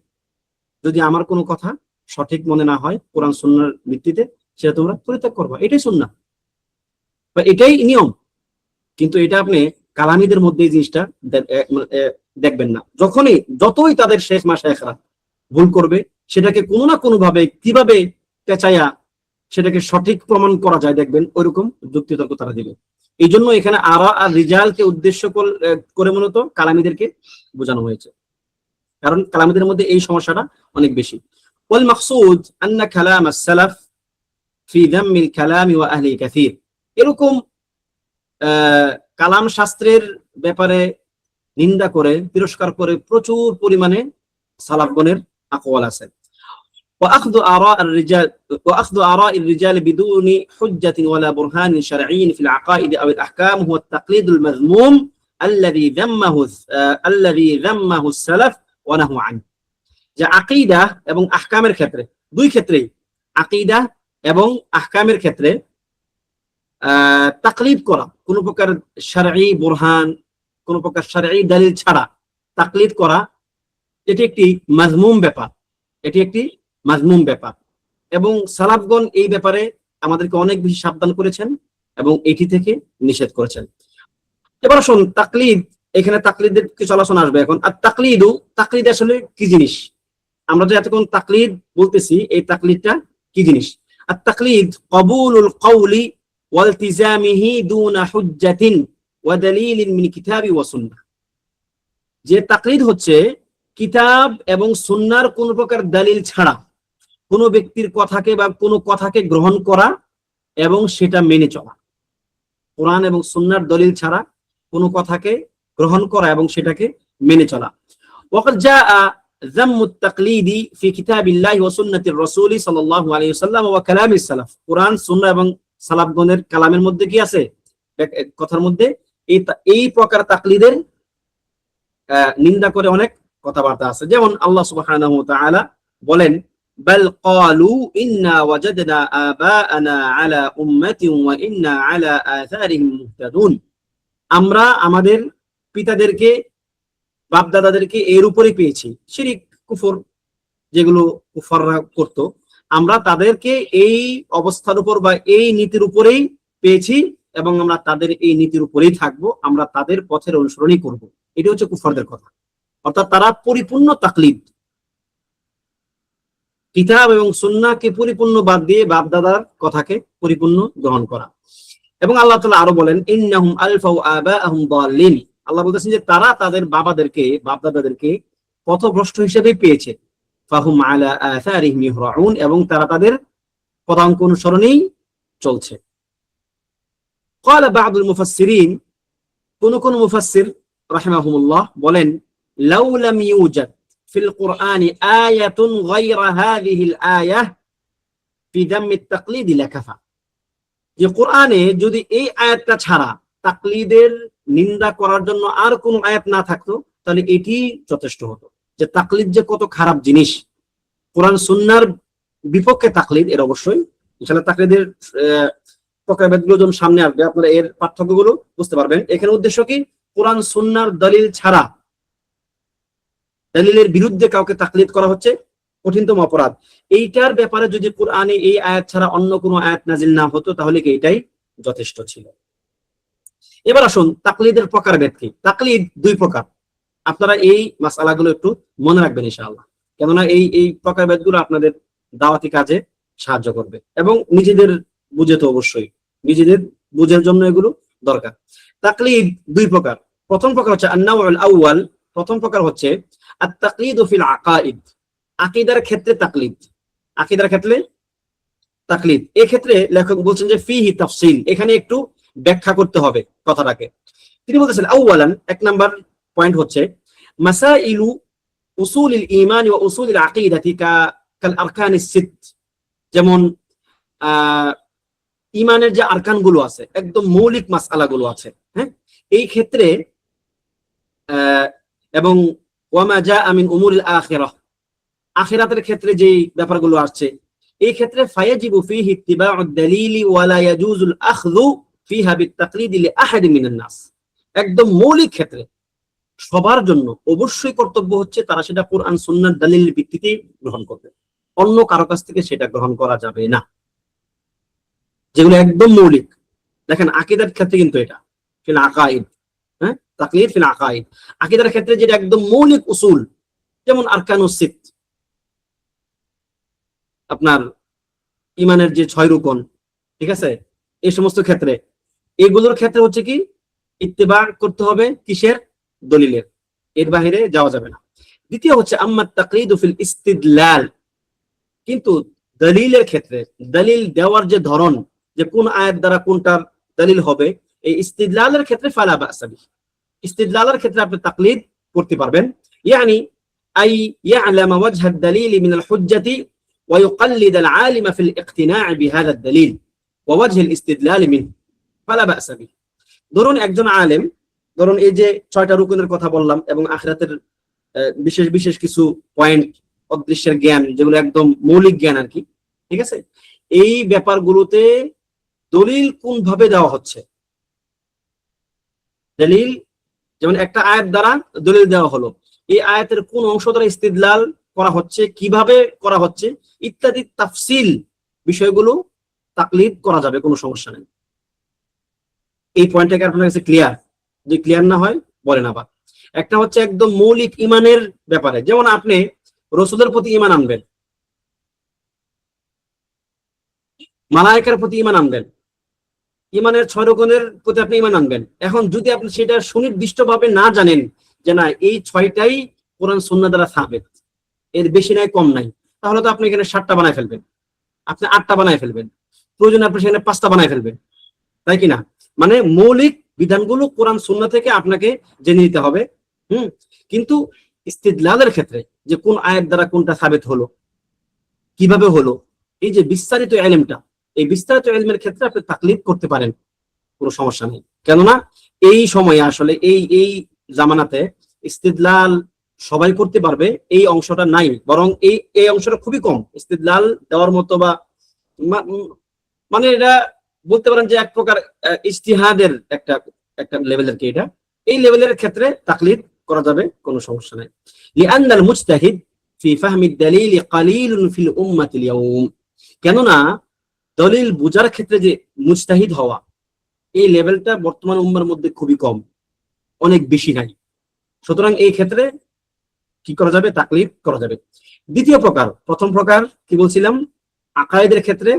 Speaker 1: যদি আমার কোনো কথা সঠিক মনে না হয় কোরআন সুন্নাহর ভিত্তিতে, সেটা তোমরা পরিত্যাগ করবা, এটাই সুন্নাহ বা এটাই নিয়ম। কিন্তু এটা আপনি কালামীদের মধ্যে এই জিনিসটা দেখবেন না। যতই তাদের শেখ মাশায়েখরা ভুল করবে, সেটাকে কোনো না কোনো ভাবে কিভাবে পেঁচাইয়া সেটাকে সঠিক প্রমাণ করা যায়, দেখবেন ওইরকম যুক্তিতর্ক তারা দিবে। এই জন্য এখানে আরা আর রিজালকে উদ্দেশ্য করে মূলত কালামীদেরকে বোঝানো হয়েছে, কারণ কালামীদের মধ্যে এই সমস্যাটা অনেক বেশি। ওয়াল মাকসুদ আন্না কালাম আস-সালাফ ফি যাম্মিল কালাম ওয়া আহলি কাসীর, এরকম কালাম শাস্ত্রের ব্যাপারে নিন্দা করে, তিরস্কার করে প্রচুর পরিমাণে সালাফগণের আকওয়াল আছে। وأخذ آراء الرجال بدون حجة ولا برهان شرعي في العقائد أو الأحكام هو التقليد المذموم الذي ذمه السلف ونهوا عنه। যে আকীদা এবং আহকামের ক্ষেত্রে, দুই ক্ষেত্রেই, আকীদা এবং আহকামের ক্ষেত্রে তাকলিদ করা, কোন প্রকার শারঈ বুরহান, কোন প্রকার শারঈ দলিল ছাড়া তাকলিদ করা, এটি একটি মাজমুম ব্যাপার, এটি একটি মাজমুম ব্যাপার। এবং সালাফগণ এই ব্যাপারে আমাদেরকে অনেক বেশি সাবধান করেছেন এবং এটি থেকে নিষেধ করেছেন। এবার আসুন তাকলিদ, এখানে তাকলিদের কিছু আলোচনা আসবে এখন। আর তাকলিদ আসলে কি জিনিস, আমরা যে এতক্ষণ তাকলিদ বলতেছি, এই তাকলিদটা কি জিনিস? আর তাকলিদ কবুলুল কওলি ওয়ালতিজামিহি দুনা হুজ্জাতিন ওয়া দালিলিন মিন কিতাবি ওয়া সুন্নাহ। যে তাকলিদ হচ্ছে কিতাব এবং সুন্নাহর কোন প্রকার দলিল ছাড়া কোন ব্যক্তির কথাকে বা কোন কথাকে গ্রহণ করা এবং সেটা মেনে চলা। কোরআন এবং সুন্নাহর দলিল ছাড়া কোন কথাকে গ্রহণ করা এবং সেটাকে মেনে চলা। ওয়াকাদ জাআ যাম্মুত তাকলিদি ফি কিতাবিল্লাহি ওয়া সুন্নাতির রাসূল সাল্লাল্লাহু আলাইহি ওয়াসাল্লাম ওয়া কালামিস সালাফ। কোরআন, সুন্নাহ এবং সালাফগণের কালামের মধ্যে কি আছে? কথার মধ্যে এই প্রকার তাকলিদের নিন্দা করে অনেক কথাবার্তা আছে। যেমন আল্লাহ সুবহানাহু ওয়া তাআলা বলেন, বাল ক্বালু ইন্না ওয়াজাদনা আবাআনা আলা উম্মাতিন ওয়া ইন্না আলা আথারিহিম মুহতাদুন। আমরা আমাদের পিতাদেরকে, বাপ দাদাদেরকে এর উপরে পেয়েছি, শিরক কুফর যেগুলো কুফাররা করত, আমরা তাদেরকে এই অবস্থার উপর বা এই নীতির উপরেই পেয়েছি এবং আমরা তাদের এই নীতির উপরেই থাকবো, আমরা তাদের পথের অনুসরণই করব। এটা হচ্ছে কুফারদের কথা, অর্থাৎ তারা পরিপূর্ণ তাকলিদ, কিতাব এবং সুন্নাহকে পরিপূর্ণ বাদ দিয়ে বাপ দাদার কথাকে পরিপূর্ণ গ্রহণ করা। এবং আল্লাহ তাআলা আরো বলেন, ইন্নাহুম আলফাউ আবাআহুম দাল্লিন। আল্লাহ বলতেছেন যে তারা তাদের বাবাদেরকে, বাপ দাদাদেরকে পথভ্রষ্ট হিসেবে পেয়েছে। ফাহুম আলা আসারিহিম ইহরাউন, এবং তারা তাদের পদাঙ্ক অনুসরণেই চলছে। ক্বালা বা'দুল মুফাসসিরিন, কোন মুফাসসির রাহিমাহুমুল্লাহ বলেন, লাউ লাম ইউজাদ ফিল কুরআনি আয়াতুন গায়রা হাযিহিল আয়াহ ফি যাম্মিত তাকলিদ লাকাফা, যে কোরআনে যদি এই আয়াতটা ছাড়া তাকলিদের নিন্দা করার জন্য আর কোন আয়াত না থাকতো তাহলে এটি যথেষ্ট হতো। যে তাকলিদ যে কত খারাপ জিনিস, কোরআন সুন্নাহর বিপক্ষে তাকলিদ, এর অবশ্যই ইনশাআল্লাহ তাকলিদের প্রকারভেদগুলো যখন সামনে আসবে আপনারা এর পার্থক্যগুলো বুঝতে পারবেন। এখানে উদ্দেশ্য কি, কোরআন সুন্নাহর দলিল ছাড়া, দলিলের বিরুদ্ধে কাউকে তাকলিদ করা হচ্ছে কঠিনতম অপরাধ। এইটার ব্যাপারে যদি কোরআনে এই আয়াত ছাড়া অন্য কোনো আয়াত নাজিল না হতো তাহলে কি এটাই যথেষ্ট ছিল। এবার আসুন তাকলিদের প্রকারভেদ কি। তাকলিদ দুই প্রকার, আপনারা এই মাসআলাগুলো একটু মনে রাখবেন ইনশাআল্লাহ, কেননা এই প্রকারভেদগুলো আপনাদের দাওয়াতি কাজে সাহায্য করবে এবং নিজেদের বুঝে তো অবশ্যই, নিজেদের বুঝের জন্য এগুলো দরকার। তাকলিদ দুই প্রকার। প্রথম প্রকার হচ্ছে আন-নাউল আউয়াল, প্রথম প্রকার হচ্ছে আত-তাকলিদু ফিল আকাইদ, আকীদার ক্ষেত্রে তাকলিদ। আকীদার ক্ষেত্রে তাকলিদ, এই ক্ষেত্রে লেখক বলছেন যে ফিহি তাফসিল, এখানে একটু ব্যাখ্যা করতে হবে কথাটাকে। তিনি বলতেছেন আউয়ালান, এক নাম্বার পয়েন্ট হচ্ছে মাসাইলু উসুলিল ঈমান ওয়া উসুলিল আকীদাতি কাল আরকানিস সিত, যেমন ঈমানের যে আরকান গুলো আছে, একদম মৌলিক মাসআলা গুলো আছে, হ্যাঁ, এই ক্ষেত্রে এবং ওয়ামা জাআ মিন উমুরিল আখিরাহ, আখিরাতের ক্ষেত্রে যে ব্যাপারগুলো আসছে, এই ক্ষেত্রে ফায়াজিবু ফীহি ইত্তিবাউদ দালিলি ওয়া লা ইয়াজুজুল আখযু ফীহা বিত-তাকলিদি লিআহাদিন মিনান নাস, একদম মৌলিক ক্ষেত্রে সবার জন্য অবশ্যই কর্তব্য হচ্ছে তারা সেটা কোরআন সুন্নাহর দলিলের ভিত্তিতে গ্রহণ করবে, অন্য কারো কাছ থেকে সেটা গ্রহণ করা যাবে না, যেগুলো একদম মৌলিক। দেখেন আকীদার ক্ষেত্রে কিন্তু এটা ফিল আকাইদ, হ্যাঁ, তাকলিদ ফিল আকাইদ, আকীদার ক্ষেত্রে যেটা একদম মৌলিক উসুল, যেমন আরকানুস সিত, আপনার ইমানের যে 6 রুকন, ঠিক আছে, এই সমস্ত ক্ষেত্রে, এগুলোর ক্ষেত্রে হচ্ছে কি ইত্তিবা করতে হবে কিসের, দলিলের, এর বাইরে যাওয়া যাবে না। দ্বিতীয় হচ্ছে আম্মা তাকলিদু ফিল ইস্তিদলাল, কিন্তু দলিলের ক্ষেত্রে, দলিল দেওয়ার যে ধরন, যে কোন আয়াত দ্বারা কোনটার দলিল হবে, এই ইস্তিদলালের ক্ষেত্রে ফালা বা'সা বিহি, ইস্তিদলালের ক্ষেত্রে আপনি তাকলিদ করতে পারবেন। ইয়ানি আই ইয়ালামা ওয়াজহা আদ-দালিল মিনাল হুজ্জাতি ওয়া ইউকাল্লিদ আল-আলিমা ফিল ইকতিনা' বিহাযা আদ-দালিল ওয়া ওয়াজহ আল-ইস্তিদলাল মিনহু ফালা বা'সা বিহি। ধরুন একজন আলেম, ধরুন এই যে 6টা রুকনের কথা বললাম এবং আখিরাতের বিশেষ বিশেষ কিছু পয়েন্ট, অদৃশ্যের জ্ঞান, যেগুলো একদম মৌলিক জ্ঞান আর কি, ঠিক আছে, এই ব্যাপারগুলোতে দলিল কোন ভাবে দেওয়া হচ্ছে, দলিল যেমন একটা আয়াত দ্বারা দলিল দেওয়া হলো, এই আয়াতের কোন অংশ দ্বারা ইস্তিদলাল করা হচ্ছে, কিভাবে করা হচ্ছে, ইত্যাদি তাফসিল বিষয়গুলো তাকলিদ করা যাবে, কোনো সমস্যা নেই। এই পয়েন্টটাকে আপনার কাছে ক্লিয়ার? যদি ক্লিয়ার না হয় বলেন আবার। একটা হচ্ছে একদম মৌলিক ইমানের ব্যাপারে, যেমন আপনি রসুলের প্রতি ঈমান আনবেন, মালায়েকার প্রতি ঈমান আনবেন, ঈমানের 6 রকমের প্রতি আপনি ঈমান আনবেন। এখন যদি আপনি সেটা সুনির্দিষ্টভাবে না জানেন যে না এই 6টাই কোরআন সুন্নাহ দ্বারা সাবিত, এর বেশি নাই কম নাই, তাহলে তো আপনি এখানে 7টা বানায় ফেলবেন, আপনি 8টা বানায় ফেলবেন, প্রয়োজনে আপনি সেখানে 5টা বানায় ফেলবেন, তাই কিনা? মানে মৌলিক বিধানগুলো কোরআন সুন্নাহ থেকে আপনাকে জেনে নিতে হবে। কিন্তু ইস্তিদলালের ক্ষেত্রে যে কোন আয়াত দ্বারা কোনটা সাবিত হলো, কিভাবে হলো, এই যে বিস্তারিত ইলমটা, এই বিস্তারিত ইলমের ক্ষেত্রে আপনি তাকলিদ করতে পারেন, কোনো সমস্যা নেই। কেননা এই সময়ে আসলে এই জামানাতে ইস্তিদলাল সবাই করতে পারবে এই অংশটা নাই, বরং এই অংশটা খুবই কম ইস্তিদলাল দেওয়ার মতো, বা মানে এটা বলতে পারেন যে এক প্রকার ইজতিহাদের একটা লেভেলের কি, এটা এই লেভেলের ক্ষেত্রে তাকলিদ করা যাবে, কোনো সমস্যা নাই। লিআন্নাল মুজতাহিদ ফি ফাহমি আদ-দালিল কালিলুন ফিল উম্মাতিল ইয়াউম, কেননা দলিল বুঝার ক্ষেত্রে যে মুজতাহিদ হওয়া, এই লেভেলটা বর্তমান উম্মার মধ্যে খুবই কম, অনেক বেশি নাই। সুতরাং এই ক্ষেত্রে কি করা যাবে, তাকলিদ করা যাবে। দ্বিতীয় প্রকার, প্রথম প্রকার কি বলছিলাম, আকায়েদের ক্ষেত্রে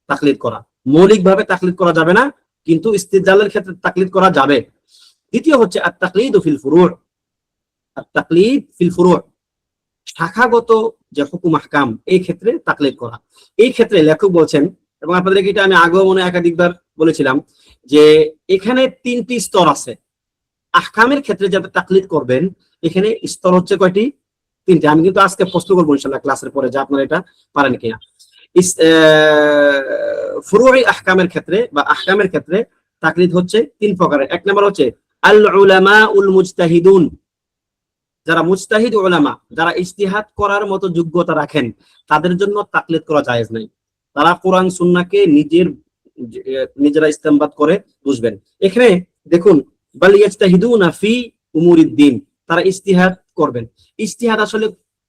Speaker 1: তাকলিদ করা, মৌলিকভাবে তাকলিদ করা যাবে না, কিন্তু ইস্তিদলালের ক্ষেত্রে তাকলিদ করা যাবে। দ্বিতীয় হচ্ছে আত-তাকলিদু ফিল ফুরু', আর তাকলিদ ফিল ফুরু', শাখাগত যে হুকুম আহকাম এই ক্ষেত্রে তাকলিদ করা। এই ক্ষেত্রে লেখক বলছেন, এবং আপনাদেরকে এটা আমি আগেও মনে একাধিকবার বলেছিলাম, যে এখানে 3টি স্তর আছে। আহকামের ক্ষেত্রে যাতে তাকলিদ করবেন, এখানে স্তর হচ্ছে কয়টি? 3টি। আমি কিন্তু আজকে প্রশ্ন করবো ইনশাআল্লাহ ক্লাসের পরে যে আপনারা এটা পারেন কিনা। ফুরুই আহকামের ক্ষেত্রে বা আহকামের ক্ষেত্রে তাকলিদ হচ্ছে 3 প্রকারের। এক নম্বর হচ্ছে আল উলামা উল মুজতাহিদুন, যারা মুজতাহিদ উলামা, যারা ইজতিহাদ করার মতো যোগ্যতা রাখেন, তাদের জন্য তাকলিদ করা জায়েজ নাই। তারা কোরআন সুন্নাহকে নিজেরা ইস্তেমবাদ করে বুঝবেন। এখানে দেখুন, বাল ইয়াজতাহিদুনা ফি উমুরিদ্দিন, তারা ইজতিহাদ করবেন। ইজতিহাদ আসলে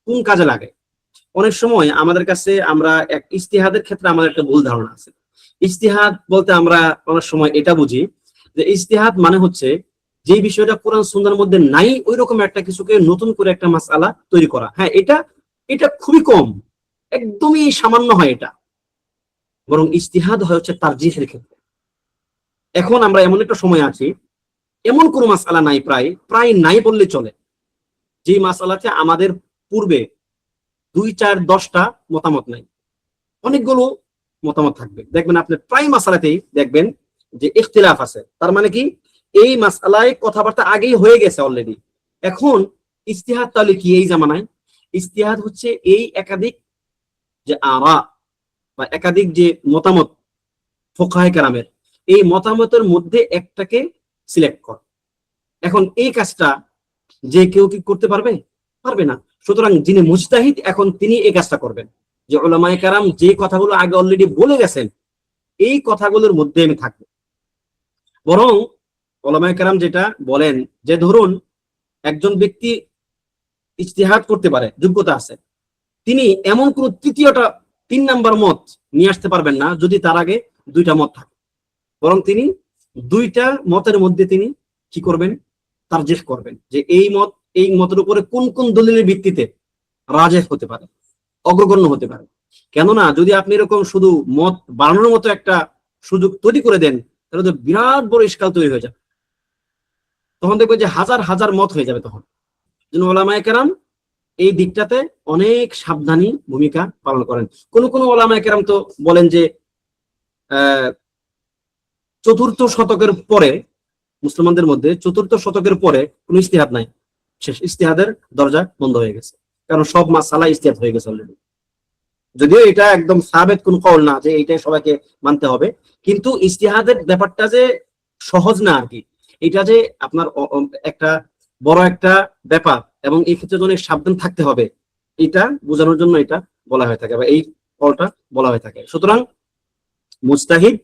Speaker 1: কোন কাজে লাগে? অনেক সময় আমাদের কাছে আমরা ইজতিহাদের ক্ষেত্রে আমাদের একটা ভুল ধারণা আছে। ইজতিহাদ বলতে আমরা অনেক সময় এটা বুঝি যে ইজতিহাদ মানে হচ্ছে যে বিষয়টা কোরআন সুন্নাহর মধ্যে নাই ওই রকম একটা কিছুকে নতুন করে একটা মাসআলা তৈরি করা। হ্যাঁ, এটা এটা খুবই কম, একদমই সামান্য হয় এটা। বরং ইজতিহাদ হয় হচ্ছে তারজিহের ক্ষেত্রে। এখন আমরা এমন একটা সময় আছি, এমন কোন মাসআলা নাই, প্রায় প্রায় নাই বললে চলে, যে মাসআলাতে আমাদের পূর্বে 2, 4, 10টা মতামত নাই, অনেকগুলো মতামত থাকবে। দেখবেন আপনি প্রায় মাসআলাতেই দেখবেন যে ইখতিলাফ আছে। তার মানে কি, এই মাসআলায় কথাবার্তা আগেই হয়ে গেছে অলরেডি। এখন ইজতিহাদ তাহলে কি এই জামানায়? ইজতিহাদ হচ্ছে এই একাধিক যে আরা বা একাধিক যে মতামত ফুকাহায়ে কেরামের, এই মতামতের মধ্যে একটাকে সিলেক্ট কর। এখন এই কাজটা যে কেউ কি করতে পারবে? পারবে না। সুতরাং যিনি মুজতাহিদ এখন তিনি এই কাজটা করবেন, যে উলামায়ে কেরাম যে কথাগুলো আগে অলরেডি বলে গেছেন এই কথাগুলোর মধ্যে আমি থাকবো। বরং উলামায়ে কেরাম যেটা বলেন যে ধরুন একজন ব্যক্তি ইজতিহাদ করতে পারে, যোগ্যতা আছে, তিনি এমন কোন 3 নাম্বার মত নিয়ে আসতে পারবেন না যদি তার আগে 2টা মত থাকে। বরং তিনি 2টা মতের মধ্যে তিনি কি করবেন? তারজিহ করবেন, যে এই মতের উপরে কোন কোন দলিলের ভিত্তিতে রাজেহ হতে পারে, অগ্রগণ্য হতে পারে। কেননা যদি আপনি এরকম শুধু মত বানানোর মতো একটা সুযোগ তৈরি করে দেন, তাহলে তো বিরাট বড় ইশকাল তৈরি হয়ে যাবে। তখন দেখবেন যে হাজার হাজার মত হয়ে যাবে। তখন উলামায়ে কেরাম এই দিকটাতে অনেক সাবধানী ভূমিকা পালন করেন। কোন কোন উলামায়ে কেরাম তো বলেন যে 4র্থ শতকের পরে, মুসলমানদের মধ্যে 4র্থ শতকের পরে কোন ইজতিহাদ নাই, শেষ, ইজতিহাদের দরজা বন্ধ হয়ে গেছে, কারণ সব মাসআলা ইজতিহাদ হয়ে গেছে অলরেডি। যদিও এটা একদম সাবেত কোন কওল না যে এইটাই সবাইকে মানতে হবে, কিন্তু ইজতিহাদের ব্যাপারটা যে সহজ না আর কি। এটা যে আপনার একটা বড় একটা ব্যাপার, এবং এই ক্ষেত্রে অনেক সাবধান থাকতে হবে, এটা বোঝানোর জন্য এটা বলা হয়ে থাকে, বা এই কলটা বলা হয়ে থাকে। সুতরাং মুজতাহিদ,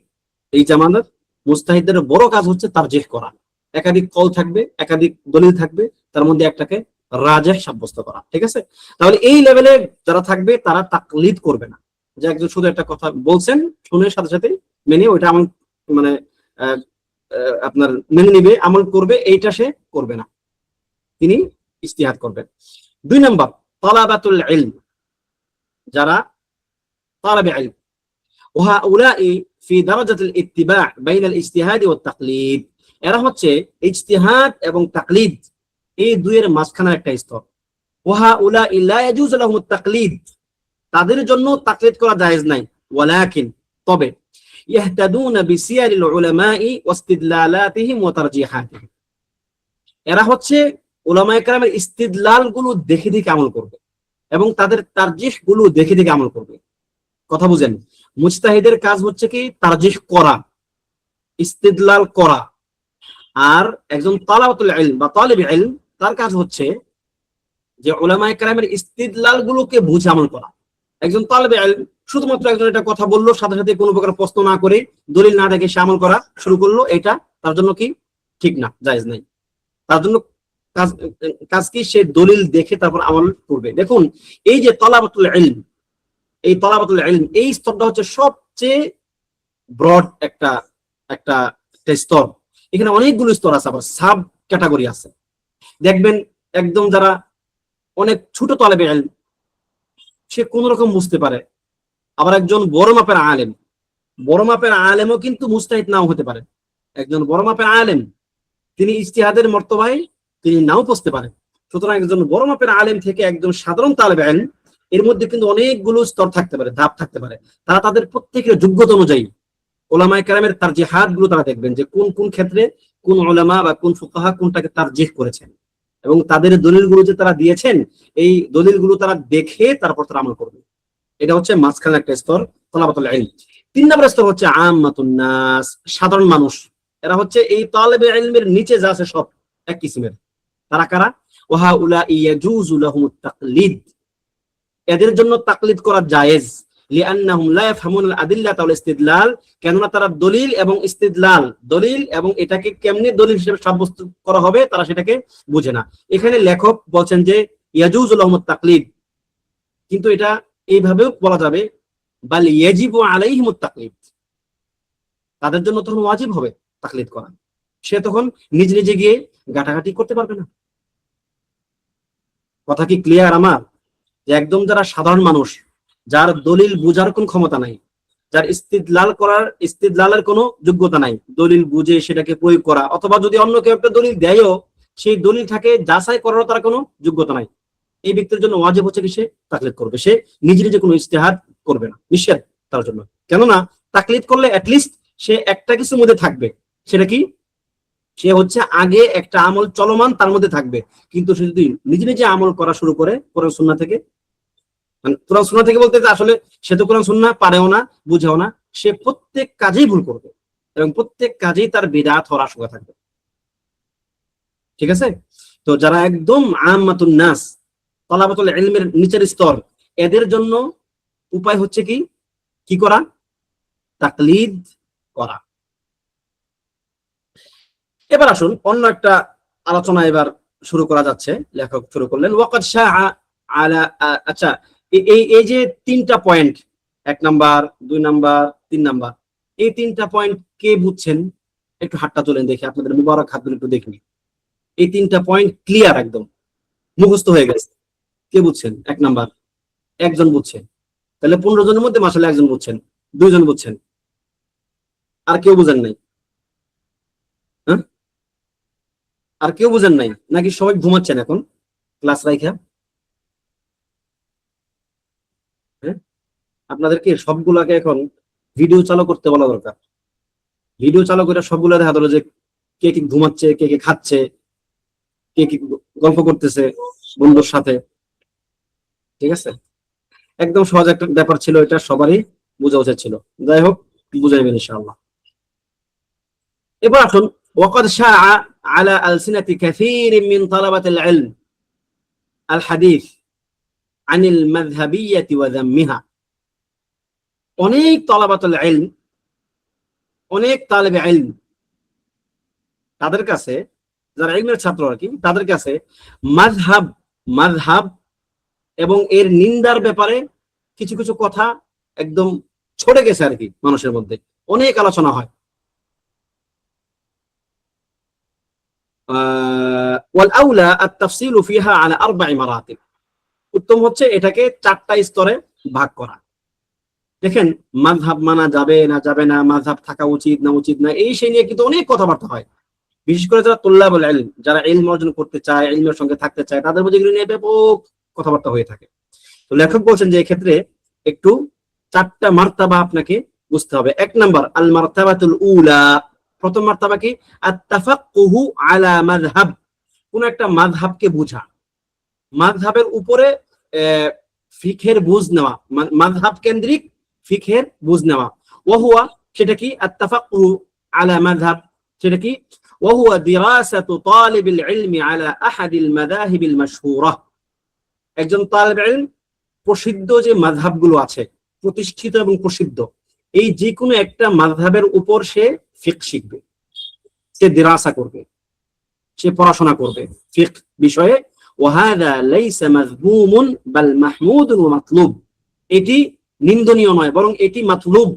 Speaker 1: এই জামানার মুজতাহিদদের বড় কাজ হচ্ছে তারজিহ করা। একাধিক কল থাকবে, একাধিক দলিল থাকবে, তার মধ্যে একটাকে রাজেহ সাব্যস্ত করা। ঠিক আছে? তাহলে এই লেভেলে যারা থাকবে তারা তাকলিদ করবে না, যে একজন শুধু একটা কথা বলছেন শুনে সাথে সাথে মেনে ওইটা আমল, মানে আপনার মেনে নিবে, আমল করবে, এইটা সে করবে না, তিনি ইজতিহাদ করবেন। 2 নাম্বার তালাবাতুল ইলম, যারা তালাবে ইলম, ওয়াহাউলাই ফি দারাজাতিল ইত্তিবা' বাইনাল ইজতিহাদ ওয়াত তাকলিদ, এরা হচ্ছে ইজতিহাদ এবং তাকলিদ এই দুইয়ের মাঝখানের একটা স্তর। ওয়াহাউলাই লা ইয়াজুজু লাহুমুত তাকলিদ, তাদের জন্য তাকলিদ করা জায়েজ নাই। ওয়ালাকিন, তবে ইয়াহতাদুনা বিসিয়ারিল উলামাই ওয়াস্তিদলালাতিহিম ওয়া তারজিহাতিহিম, এরা হচ্ছে উলামায়ে কেরামের ইস্তিদলাল গুলো দেখে দেখে আমল করবে এবং তাদের তারজিহ গুলো দেখে দেখে আমল করবে। কথা বুঝেন? মুজতাহিদের কাজ হচ্ছে কি তারজিহ করা, ইস্তিদলাল করা, আর একজন তালাবাতুল ইলম বা তালিবে ইলম তার কাজ হচ্ছে যে উলামায়ে কেরামের ইস্তিদলাল গুলোকে বুঝে আমল করা। একজন তালিবে ইলম শুধুমাত্র একজন একটা কথা বললো, সাথে সাথে কোনো প্রকার প্রশ্ন না করে, দলিল না দেখে সে আমল করা শুরু করলো, এটা তার জন্য কি ঠিক না, জায়েজ নাই। তার জন্য কাজ কি, সে দলিল দেখে তারপর আমল করবে। দেখুন এই যে তালাবাতুল ইলম, এই তালাবাতুল ইলম এই স্তরটা হচ্ছে সবচেয়ে ব্রড একটা একটা স্তর। এখানে অনেকগুলো স্তর আছে, আবার সাব ক্যাটাগরি আছে। দেখবেন একদম যারা অনেক ছোট তালেবে ইলম, সে কোন রকম বুঝতে পারে। আবার একজন বড় মাপের আলেম, বড় মাপের আলেমও কিন্তু মুজতাহিদ নাও হতে পারে। একজন বড় মাপের আলেম তিনি ইজতিহাদের মর্তবায় তিনি নাও পৌঁছতে পারেন। সুতরাং একজন বড় মাপের আলেম থেকে একজন সাধারণ তালেবে ইলম, এর মধ্যে কিন্তু অনেকগুলো স্তর থাকতে পারে, ধাপ থাকতে পারে। তারা তাদের প্রত্যেকের যোগ্যতা অনুযায়ী ওলামায়ে কেরামের তারজিহাত গুলো তারা দেখবেন যে কোন কোন ক্ষেত্রে কোন ওলামা বা কোন ফুকাহা কোনটাকে তারজিহ করেছেন, এবং তাদের দলিলগুলো যে তারা দিয়েছেন এই দলিলগুলো তারা দেখে তারপর তারা আমল করবে। এটা হচ্ছে মাঝখানে একটা স্তর, তলাবাতুল ইলম। 3 নম্বর স্তর হচ্ছে আম্মাতুন নাস, সাধারণ মানুষ। এরা হচ্ছে এই তালেবে ইলমের নিচে যা আছে সব এক কিসিমের। তারা কারা? ওয়া উলা ইয়াজুজু লাহুমুত তাকলিদ, এদের জন্য তাকলিদ করা জায়েজ। লিআন্নাহুম লা ইয়াফহামুনা আল-আদিল্লাহ ওয়াল ইসতিদলাল, কেননা তারা দলিল এবং ইস্তিদলাল, দলিল এবং এটাকে কেমনে দলিল হিসেবে সাব্যস্ত করা হবে তারা সেটাকে বুঝে না। এখানে লেখক বলছেন যে ইয়াজুজু লাহুমুত তাকলিদ, কিন্তু এটা এইভাবেও বলা যাবে বাল ইয়াজিবু আলাইহিমুত তাকলিদ, তাদের জন্য তখন ওয়াজিব হবে তাকলিদ করা। সে তখন নিজে নিজে গিয়ে গাটাগাটি করতে পারবে না। কথা কি ক্লিয়ার আমার? যে একদম যারা সাধারণ মানুষ, যার দলিল বোঝার কোন ক্ষমতা নাই, যার ইস্তিদলালের কোনো যোগ্যতা নাই, দলিল বুঝে সেটাকে প্রয়োগ করা, অথবা যদি অন্য কেউ একটা দলিল দেয়ও সেই দলিলটাকে যাচাই করার তার কোনো যোগ্যতা নাই, এই ব্যক্তির জন্য ওয়াজিব হচ্ছে কি সে তাকলিদ করবে। সে নিজে নিজে কোনো ইজতিহাদ করবে না, নিষেধ তার জন্য। কেননা তাকলিদ করলে অ্যাটলিস্ট সে একটা কিছুর মধ্যে থাকবে। সেটা কি? সে হচ্ছে আগে একটা আমল চলমান তার মধ্যে থাকবে, কিন্তু সে যদি নিজে নিজে আমল করা শুরু করে কোরআন সুন্নাহ থেকে, মানে কোরআন সুন্নাহ থেকে বলতে আসলে সে তো কোরআন সুন্নাহ পারেও না, বুঝেও না, সে প্রত্যেক কাজেই ভুল করবে এবং প্রত্যেক কাজেই তার বিদআত হওয়ার আশঙ্কা থাকবে। ঠিক আছে? তো যারা একদম আম্মাতুন নাস, তলাবাতুল ইলমের নিচের স্তর, এদের জন্য উপায় হচ্ছে কি কি করা? তাকলিদ করা। এবার আসুন অন্য একটা আলোচনা এবার শুরু করা যাচ্ছে। লেখক শুরু করলেন ওয়াকাদ শাআ আলা, আচ্ছা এই যে 3টা পয়েন্ট, 1 নাম্বার 2 নাম্বার 3 নাম্বার, এই 3টা পয়েন্ট কে বুঝছেন? একটু হাতটা তোলেন দেখি, আপনাদের মুবারক হাতগুলো একটু দেখি। এই 3টা পয়েন্ট ক্লিয়ার, একদম মুখস্থ হয়ে গেছে। কে বুঝছেন? 1 নাম্বার, একজন বুঝছে। তাহলে 15 জনের মধ্যে মাশাআল্লাহ একজন বুঝছেন, 2 জন বুঝছেন, আর কেউ বুঝেন নাই? হ্যাঁ, আর কেউ বুঝেন নাই নাকি সবাই ঘুমাচ্ছেন এখন ক্লাস রাইখা? হ্যাঁ, আপনাদেরকে সবগুলাকে এখন ভিডিও চালু করতে বলা দরকার। ভিডিও চালু করে সবগুলা দেখা ধরো যে কে কি ঘুমাচ্ছে, কে কে খাচ্ছে, কে কি গল্প করতেছে বন্ধুর সাথে। ঠিক আছে? একদম সহজ একটা ব্যাপার ছিল, এটা সবারই বোঝা উচিত ছিল। যাই হোক, বুঝাইবেন ইনশাআল্লাহ। এবার আসুন ওয়াকাদ শাআ আলা আলসিনাতি কাসীরিন মিন তালাবাতিল ইলম আল হাদিস আনিল মাযহাবিয়্যাতি ওয়া যাম্মিহা। অনেক তালাবাতুল ইলম, অনেক তালেবে ইলম, তাদের কাছে, যারা ইলমের ছাত্র আর কি, তাদের কাছে মাযহাব এবং এর নিন্দার ব্যাপারে কিছু কিছু কথা একদম ছড়ে গেছে আর কি মানুষের মধ্যে, অনেক আলোচনা হয়। ওয়াল আউলা আত-তাফসীলু ফিহা আলা 4 মারাতিব, উত্তম হচ্ছে এটাকে 4টা স্তরে ভাগ করা। দেখেন, মাযহাব মানা যাবে না যাবে না, মাযহাব থাকা উচিত না উচিত না, এই সেই নিয়ে কিন্তু অনেক কথাবার্তা হয়। বিশেষ করে যারা তুল্লাবুল ইলম, যারা ইলম অর্জন করতে চায়, ইলমের সঙ্গে থাকতে চায়, তাদের মধ্যে এগুলো নিয়ে ব্যাপক কথাবার্তা হয়ে থাকে। তো লেখক বলছেন যে এক্ষেত্রে একটু 4টা মার্তাবা আপনাকে বুঝতে হবে। 1 নাম্বার আল মারতাবাতুল উলা, প্রথম মার্তাবা কি? আত-তাফাক্কুহু আলা মাযহাব, কোন একটা মাযহাবকে বোঝা, মাযহাবের উপরে ফিকহের বুঝ নেওয়া, মাযহাব কেন্দ্রিক ফিকহের বুঝ নেওয়া। ওয়া হুয়া, সেটা কি? আত-তাফাক্কুহু আলা মাযহাব, সেটা কি? ওয়া হুয়া দিরাসাতু তালিবিল ইলমি আলা আহাদিল মাযাহিবিল মাশহুরা, একজন তালেবে ইলম প্রসিদ্ধ যে মাযহাবগুলো আছে, প্রতিষ্ঠিত এবং প্রসিদ্ধ, এই যে কোনো একটা মাযহাবের উপর সে ফিকহ শিখবে, সে দিরাসা করবে, সে পড়াশোনা করবে ফিকহ বিষয়ে। ওয়াহাদা লাইসা মাযমুমুন বাল মাহমুদুন ওয়া মাতলুব, এটি নিন্দনীয় নয়, বরং এটি মাতলুব,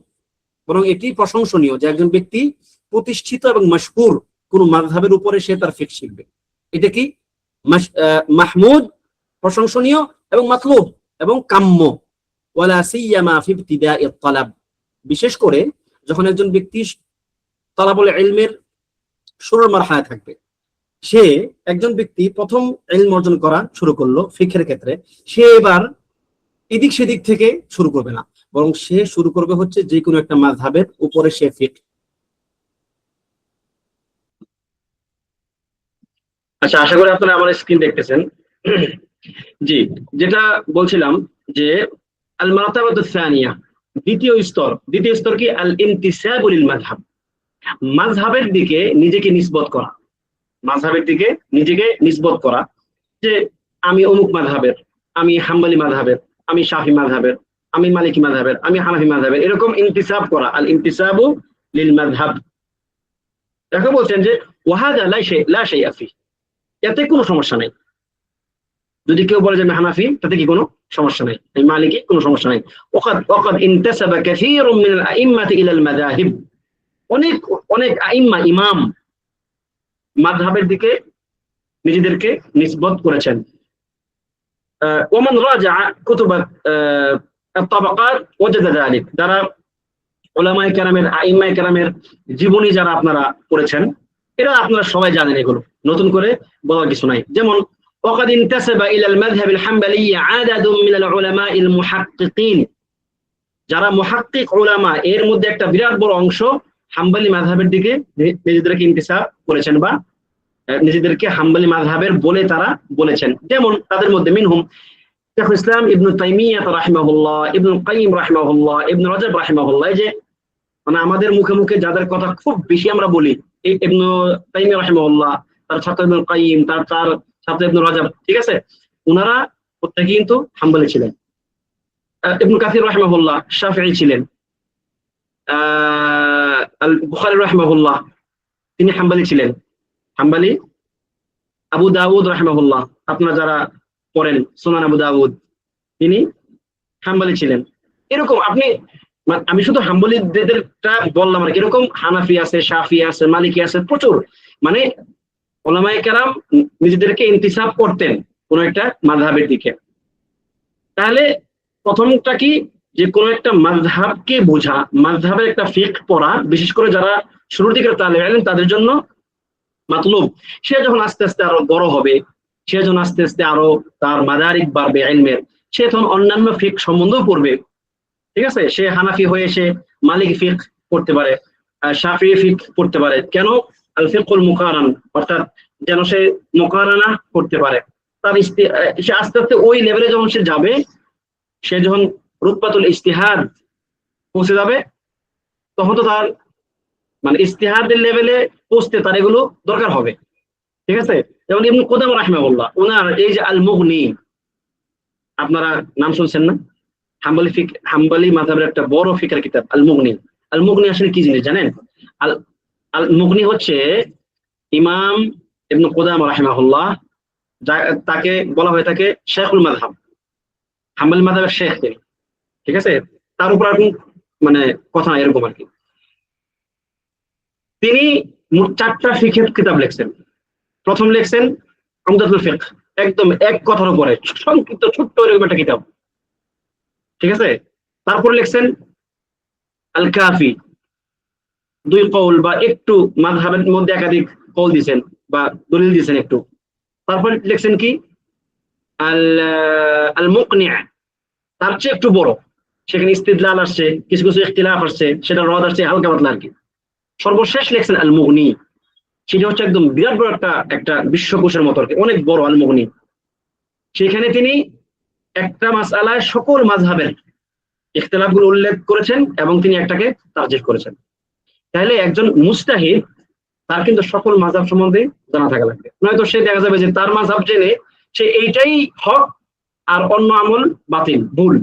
Speaker 1: বরং এটি প্রশংসনীয় যে একজন ব্যক্তি প্রতিষ্ঠিত এবং মাশহুর কোন মাযহাবের উপরে সে তার ফিকহ শিখবে। এটা কি? মাহমুদ, প্রশংসনীয়, এবং মাতলুব এবং কাম্য। ওয়ালা সিয়ামা ফি ইবতিদাইত তালাব, বিশেষ করে যখন একজন ব্যক্তি তালাবুল ইলমের শুরুর মারহালায় থাকবে, সে একজন ব্যক্তি প্রথম ইলম অর্জন করা শুরু করলো ফিকহের ক্ষেত্রে, সে এবার এদিক সেদিক থেকে শুরু করবে না, বরং সে শুরু করবে হচ্ছে যে কোনো একটা মাযহাবের উপরে সে ফিট। আচ্ছা, আশা করি আপনারা আমার স্ক্রিন দেখতেছেন। জি, যেটা বলছিলাম যে আল মারাতাবাতুস সানিয়া, দ্বিতীয় স্তর কি আল ইনতিসাবু লিল মাযহাব, মাযহাবের দিকে নিজেকে নিসবত করা, মাযহাবের দিকে নিজেকে নিসবত করা, যে আমি অমুক মাযহাবের, আমি হাম্বলি মাযহাবের, আমি শাফি মাযহাবের, আমি মালিকি মাযহাবের, আমি হানাফি মাযহাবের, এরকম ইনতিসাব করা, আল ইনতিসাবু লিল মাযহাব। দেখো বলছেন যে ওয়াহাদা লা শাইআ ফি, এতে কোনো সমস্যা নাই। যদি কেউ বলে যে আমি হানাফি, তাতে কি কোনো সমস্যা নাই, আমি মালিকি, কোনো সমস্যা নাই। ওয়াকাদ ইনতাসাবা কাসীরুম মিনাল আইম্মাতি ইলাল মাযাহিব, অনেক অনেক আইম্মা, ইমাম মাযহাবের দিকে নিজেদেরকে নিসবত করেছেন। ওমান রাজা কুতুবা আত-তাবাকাত ওয়াজাদা যালিক, যারা উলামায়ে কেরামের, আইম্মায়ে কেরামের জীবনী যারা আপনারা পড়েছেন, এরা আপনারা সবাই জানেন, এগুলো নতুন করে বলার কিছু নাই। যেমন وقد انتسب الى المذهب الحنبلي عدد من العلماء المحققين، যারা মুহাক্কিক উলামা, এর মধ্যে একটা বিরাট বড় অংশ হাম্বলি মাযহাবের দিকে নিজেদেরকে ইন্তিসাব করেছেন, বা নিজেদেরকে হাম্বলি মাযহাবের বলে তারা বলেছেন। যেমন তাদের মধ্যে মিনহুম শাইখুল ইসলাম ইবনে তাইমিয়া রাহিমাহুল্লাহ, ইবনুল কাইয়িম রাহিমাহুল্লাহ, ইবনে রাজব রাহিমাহুল্লাহ, এই যে মানে আমাদের মুখে মুখে যাদের কথা খুব বেশি আমরা বলি, এই ইবনে তাইমিয়া রাহিমাহুল্লাহ, তার ছাত্র ইবনুল কাইয়িম, তার ছাত্র ইবনে রাজব, ঠিক আছে, ওনারা প্রত্যেকে কিন্তু হাম্বলি ছিলেন। ইবনে কাসির রাহিমাহুল্লাহ শাফিঈ ছিলেন। আল বুখারী রাহিমাহুল্লাহ, তিনি হাম্বলি ছিলেন, হাম্বলি। আবু দাউদ রাহিমাহুল্লাহ, আপনারা যারা পড়েন সুনান আবু দাউদ, তিনি হাম্বলি ছিলেন। এরকম আপনি, আমি শুধু হাম্বলিদেরটা বললাম আর কি, এরকম হানাফি আছে, শাফি আছে, মালিকি আছে, প্রচুর। মানে উলামায়ে কেরাম নিজেদেরকে ইন্তিসাব করতেন কোন একটা মাযহাবের দিকে। তাহলে প্রথমটা কি, যে কোনো একটা মাযহাবকে বোঝা, মাযহাবের একটা ফিকহ পড়া, বিশেষ করে যারা শুরুর দিকের তালেব ইলম, তাদের জন্য মাতলুব। সে যখন আস্তে আস্তে আরো বড় হবে, সে যখন আস্তে আস্তে আরো তার মাদারিক বাড়বে ইলমের, সে তখন অন্যান্য ফিকহ সম্বন্ধেও পড়বে, ঠিক আছে। সে হানাফি হয়ে সে মালিকি ফিকহ পড়তে পারে, শাফিঈ ফিকহ পড়তে পারে। কেন? আল ফিকহুল মুকারান, অর্থাৎ যেন সে মুকারানা করতে পারে। তার সে আস্তে আস্তে ওই লেভেলে যখন সে যাবে, সে যখন রুতবাতুল ইজতিহাদ পৌঁছে যাবে, তখন তো তার মানে ইজতিহাদের লেভেলে পৌঁছতে তার এগুলো দরকার হবে, ঠিক আছে। যেমন ইবনে কুদামা রাহিমাহুল্লাহ, ওনার এই যে আল মুগনি, আপনারা নাম শুনছেন না? হাম্বলি মাযহাবের একটা বড় ফিকহের কিতাব আল মুগনি। আল মুগনি আসলে কি জিনিস জানেন? আল আল মুগনি হচ্ছে ইমাম ইবনে কুদামা রাহিমাহুল্লাহ, তাকে বলা হয়ে থাকে শেখুল মাযহাব, হাম্বলি মাযহাবের শেখ তিনি, ঠিক আছে। তার উপর আর মানে কথা না, এরকম আর কি। তিনি মোট 4টা ফিকহের কিতাব লিখছেন। প্রথম লিখছেন উমদাতুল ফিকহ, একদম এক কথার উপরে সংক্ষিপ্ত ছোট্ট এরকম একটা কিতাব, ঠিক আছে। তারপর লিখছেন আল কাফি, 2 কওল বা একটু মাযহাবের মধ্যে একাধিক কওল দিয়েছেন বা দলিল দিয়েছেন একটু। তারপর লিখছেন কি আল আল মুকনি, তার চেয়ে একটু বড়, সেখানে ইস্তিদলাল আসছে, কিছু কিছু ইখতিলাফ আসছে, সেটা রদ আসছে হালকা পাতলা আর কি। সর্বশেষ লিখছেন আল মুগনি, সেটা হচ্ছে একদম বিরাট বড় একটা বিশ্বকোষের মতো আর কি, অনেক বড় আল মুগনি। সেখানে তিনি একটা মাসআলায় সকল মাযহাবের ইখতিলাফগুলো উল্লেখ করেছেন এবং তিনি একটাকে তারজিহ করেছেন। তাহলে একজন মুজতাহিদ, তার কিন্তু সকল মাযহাব সম্বন্ধে জানা থাকা লাগবে, নয়তো সে দেখা যাবে যে তার মাযহাব জেনে সে এইটাই হক আর অন্য আমল বাতিল, ভুল,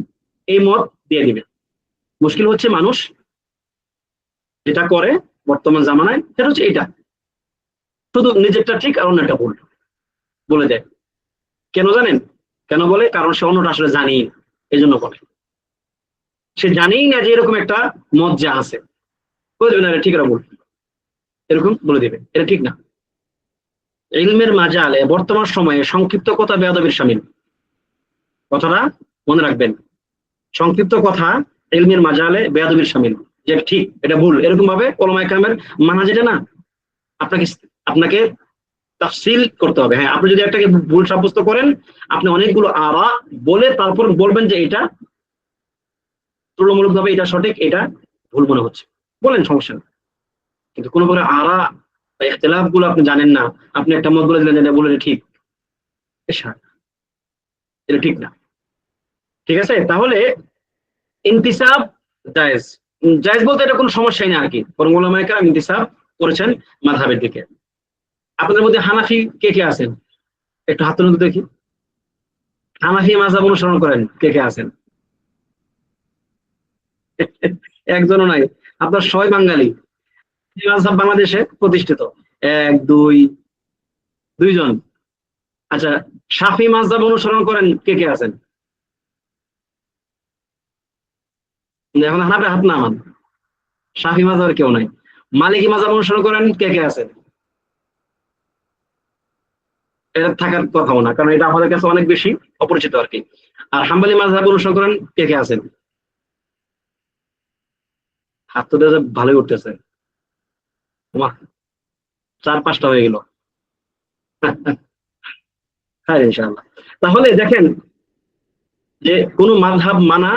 Speaker 1: এই মত দিয়ে দিবে। মুশকিল হচ্ছে মানুষ যেটা করে বর্তমান জামানায়, সেটা হচ্ছে এইটা, শুধু নিজেরটা ঠিক আর অন্যটা ভুল বলে দেয়। কেন জানেন? কেন বলে? কারণ সে অন্যটা আসলে জানি, এই জন্য বলে। সে জানেই না যে এরকম একটা মত যা আছে, বলে দেবে না এটা ঠিক, এটা ভুল, এরকম বলে দেবে, এটা ঠিক না। ইলমের মাজালে বর্তমান সময়ে সংক্ষিপ্ত কথা বেয়াদবির শামিল, কথাটা মনে রাখবেন। সংক্ষিপ্ত কথা ইলমের মাজালে বেয়াদবির শামিল, যে ঠিক এটা ভুল, এরকম ভাবে উলামায়ে কেরামের মানা যেটা না, আপনাকে তাফসিল করতে হবে। হ্যাঁ, আপনি যদি একটাকে ভুল সাব্যস্ত করেন, আপনি অনেকগুলো আরা বলে তারপর বলবেন যে এটা তুলনামূলকভাবে এটা সঠিক, এটা ভুল মনে হচ্ছে, বলেন, সমস্যা নেই। কিন্তু কোনো প্রকার আরা বা ইখতিলাফ গুলো আপনি জানেন না, আপনি একটা মত বলে দিলেন, এটা বলে ঠিক, এটা ঠিক না। ঠিক আছে, তাহলে ইনতিসাব জায়েজ। জায়েজ বলতে এটা কোনো সমস্যাই না আর কি, বরং উলামায়ে কেরাম ইনতিসাব করেছেন মাযহাবের দিকে। আপনাদের মধ্যে হানাফি কে কে আছেন? একটু হাত তুলুন তো দেখি। হানাফি মাযহাব অনুসরণ করেন কে কে আছেন? একজনও নাই। আপনার সবাই বাঙালি। এই মাযহাব বাংলাদেশে প্রতিষ্ঠিত। এক, দুই, দুইজন। আচ্ছা, শাফি মাযহাব অনুসরণ করেন কে কে আছেন? এখন হানাফি হাত নামান। শাফি মাযহাবের কেউ নাই। মালিকি মাযহাব অনুসরণ করেন কে কে আছেন? এটা থাকার কথাও না, কারণ এটা আমাদের কাছে অনেক বেশি অপরিচিত আর কি। আর হাম্বলি মাযহাব অনুসরণ করেন কে কে আছেন? হাত তো দেখা ভালোই উঠতেছে। বাহ, 4-5টা হয়ে গেল। হ্যাঁ, ইনশাআল্লাহ। তাহলে দেখেন যে কোনো মাযহাব মানা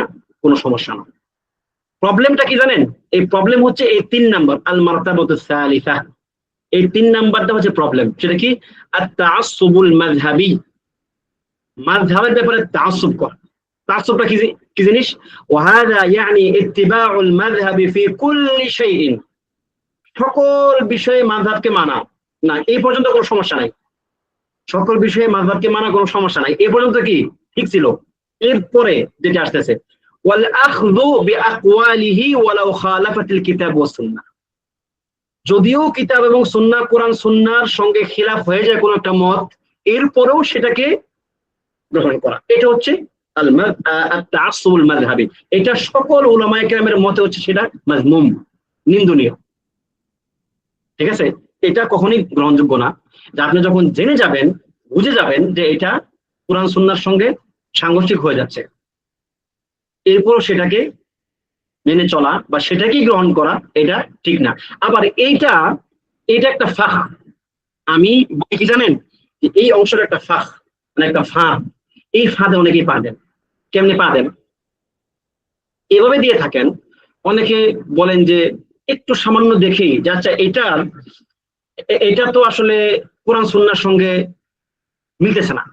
Speaker 1: কোনো সমস্যা না। প্রবলেমটা কি জানেন? এই প্রবলেম হচ্ছে এই 3 নাম্বার, আল মারতাবাতুস সালিসা। এই 3 নাম্বারটা হচ্ছে প্রবলেম। সেটা কি? আত-তাআসসুবুল মাযহাবী, মাযহাবের ব্যাপারে তাআসসুব করা। তাআসসুবটা কি জিনিস? ওয়া হাযা ইয়ানি ইত্তিবাউল মাযহাবি ফি কুল্লি শাইইন, সকল বিষয়ে মাযহাবকে মানা। না, এই পর্যন্ত কোনো সমস্যা নাই। সকল বিষয়ে মাযহাবকে মানা কোনো সমস্যা নাই, এই পর্যন্ত কি ঠিক ছিল। এরপরে যেটা আসতেছে, ওয়াল আখযু বিআকওয়ালিহি ওয়ালাউ খালাফাতিল কিতাব ওয়াস সুন্নাহ, যদিও কিতাব এবং সুন্নাহ, কোরআন সুন্নাহর সঙ্গে খিলাফ হয়ে যায় কোন একটা মত, এরপরেও সেটাকে গ্রহণ করা। এটা হচ্ছে আত-তাআসসুবুল মাযহাবী। এটা সকল উলামায়ে কেরামের মতে হচ্ছে সেটা মাযমুম, নিন্দনীয়। ঠিক আছে, এটা কখনোই গ্রহণযোগ্য না। যে আপনি যখন জেনে যাবেন, বুঝে যাবেন যে এটা কোরআন সুন্নাহর সঙ্গে সাংঘর্ষিক হয়ে যাচ্ছে, এরপরও সেটাকে মেনে চলা বা সেটাকেই গ্রহণ করা, এটা ঠিক না। আবার এটা একটা ফাহ। আমি বলি কি জানেন, যে এই অংশটা একটা ফাহ, মানে একটা ফাঁদ। এই ফাঁদে অনেকেই পা দেন। কেমনে পা দেন? এভাবে দিয়ে থাকেন। অনেকে বলেন যে একটু সামান্য দেখেই যে আচ্ছা এটা তো আসলে কোরআন সুন্নাহর সঙ্গে মিলতেছে না,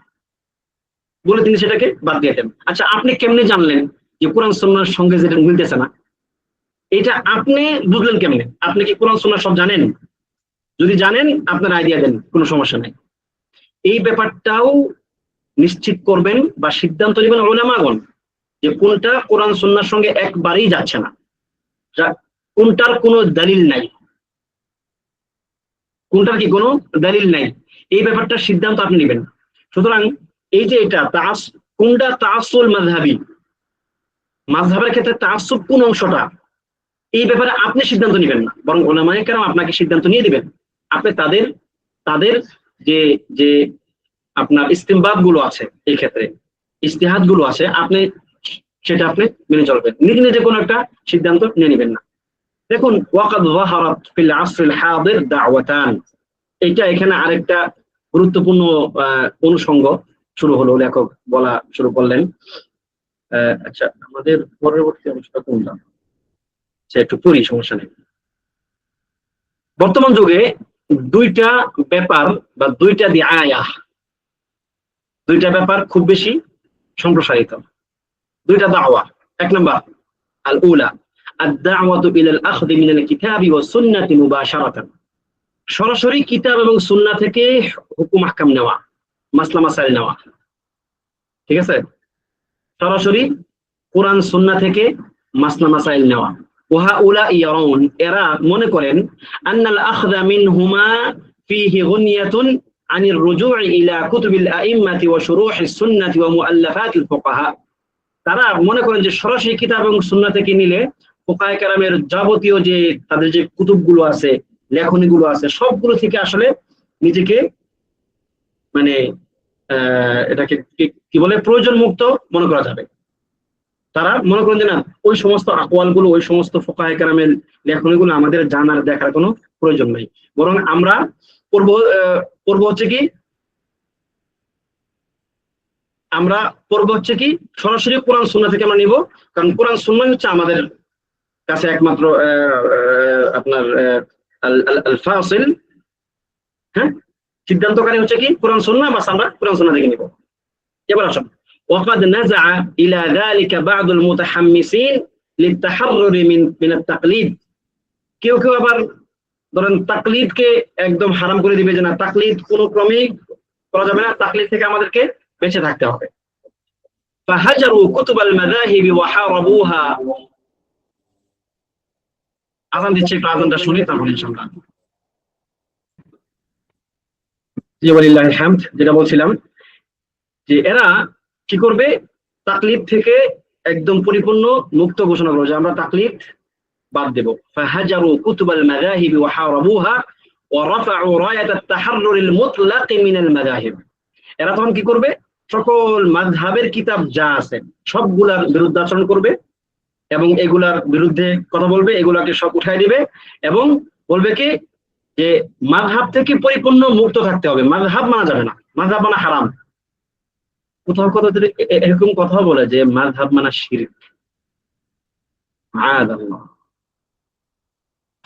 Speaker 1: বলে তিনি সেটাকে বাদ দিয়ে দেন। আচ্ছা, আপনি কেমনে জানলেন যে কোরআন সুন্নাহর সঙ্গে যেটা মিলতেছে না? এটা আপনি বুঝলেন কেমনে? আপনি কি কোরআন সুন্নাহ সব জানেন? যদি জানেন, আপনার আইডিয়া দেন, কোনো সমস্যা নাই। এই ব্যাপারটাও নিশ্চিত করবেন বা সিদ্ধান্ত নেবেন উলামাগণ, যে কোনটা কোরআন সুন্নাহর সঙ্গে একবারেই যাচ্ছে না, কোনটার কোনো দলিল নাই, কোনটার কি কোনো দলিল নাই, এই ব্যাপারটা সিদ্ধান্ত আপনি নেবেন। সুতরাং এই যে এটা কোনটা তাআসসুল মাযহাবী, মাযহাবের ক্ষেত্রে তাআসসুব কোন অংশটা, এই ব্যাপারে আপনি সিদ্ধান্ত নেবেন না, বরং উলামায়ে কেরাম আপনাকে সিদ্ধান্ত নিয়ে দিবেন। আপনি তাদের যে যে আপনার ইস্তিমবাদ গুলো আছে, এই ক্ষেত্রে ইজতিহাদ গুলো আছে, আপনি সেটা আপনি মেনে চলবেন। নিজে নিজে কোনো একটা সিদ্ধান্ত নিয়ে নেবেন না। দেখুন, ওয়াকাদ যাহারাত ফিল আসরিল হাদির দাওয়াতান, এটা এখানে আরেকটা গুরুত্বপূর্ণ অনুষঙ্গ শুরু হলো, লেখক বলা শুরু করলেন। আচ্ছা, আমাদের পরবর্তী অংশটা কোনটা? সে একটু পড়ি, সমস্যা নেই। বর্তমান যুগে দুইটা ব্যাপার বা দুইটা ব্যাপার খুব বেশি সম্প্রসারিত, দুইটা দাওয়া। এক নাম্বার, আল উলা আদ-দাওয়াতু ইলাল আখযি মিনাল কিতাবি ওয়াস সুন্নাতি মুবাশারাতান, সরাসরি কিতাব এবং সুন্নাহ থেকে হুকুম আহকাম নেওয়া, মাসলা মাসাইল নেওয়া। ঠিক আছে, সরাসরি কোরআন সুন্নাহ থেকে মাসলা মাসাইল নেওয়া। ওয়া উলা ইয়ারাউন, এরা মনে করেন, আন্নাল আখযা মিনহুমা ফীহি গুনিয়াতুন আনির রুজু'i ইলা কুতুবিল আইম্মাতি ওয়া শুরুহিস সুন্নাতি ওয়া মুআল্লাফাতিল ফুকাহা, তারা মনে করেন যে সরাসরি কিতাব এবং সুন্নাহ থেকে নিলে ফুকাহায়ে কেরামের যাবতীয় যে তাদের যে কুতুবগুলো আছে, লেখনীগুলো আছে, সবগুলো থেকে আসলে নিজেকে মানে এটাকে কি বলে, প্রয়োজন মুক্ত মনে করা যাবে। তারা মনে করেন যে না, ওই সমস্ত আকওয়ালগুলো, ওই সমস্ত ফুকাহায়ে কেরামের লেখনীগুলো আমাদের জানার দেখার কোনো প্রয়োজন নাই, বরং আমরা পূর্ব পূর্ব হচ্ছে কি আমরা পূর্ব হচ্ছে কি সরাসরি কোরআন সুন্নাহ থেকে আমরা নিব, কারণ কোরআন সুন্নাহ হচ্ছে আমাদের কাছে একমাত্র আপনার আল ফাসিল, হ্যাঁ, সিদ্ধান্তকারী হচ্ছে কি কোরআন সুন্নাহ, বাস আমরা কোরআন সুন্নাহ থেকে নিব। এবার আসুন, وقد نزع الى ذلك بعض المتحمسين للتحرر من التقليد। কেউ কেউ আবার ধরেন তাকলিদকে একদম হারাম করে দিবে, যে না তাকলিদ কোনো ক্রমেই করা যাবে না, তাকলিদ থেকে আমাদেরকে বেঁচে থাকতে হবে। فهجروا كتب المذاهب وحاربوها। আযান দিচ্ছে, একটু আযানটা শুনি তারপর ইনশাআল্লাহ। জি ওয়ালিল্লাহিল হামদ। যেটা বলছিলাম যে এরা কি করবে, তাকলিদ থেকে একদম পরিপূর্ণ মুক্ত ঘোষণা করবে যে আমরা তাকলিদ বাদ দেব। فهجروا كتب المذاهب وحاربوها ورفعوا راية التحرر المطلق من المذاهب। এরা তখন কি করবে, সকল মাযহাবের কিতাব যা আছে সবগুলার বিরুদ্ধে আচরণ করবে এবং এগুলার বিরুদ্ধে কথা বলবে, এগুলাকে সব উঠাই দিবে এবং বলবে কি যে মাযহাব থেকে পরিপূর্ণ মুক্ত থাকতে হবে, মাযহাব মানা যাবে না, মাযহাব মানা হারাম। কোথাও কোথাও এরকম কথা বলে যে মাযহাব মানা শিরক। মাআযাল্লাহ।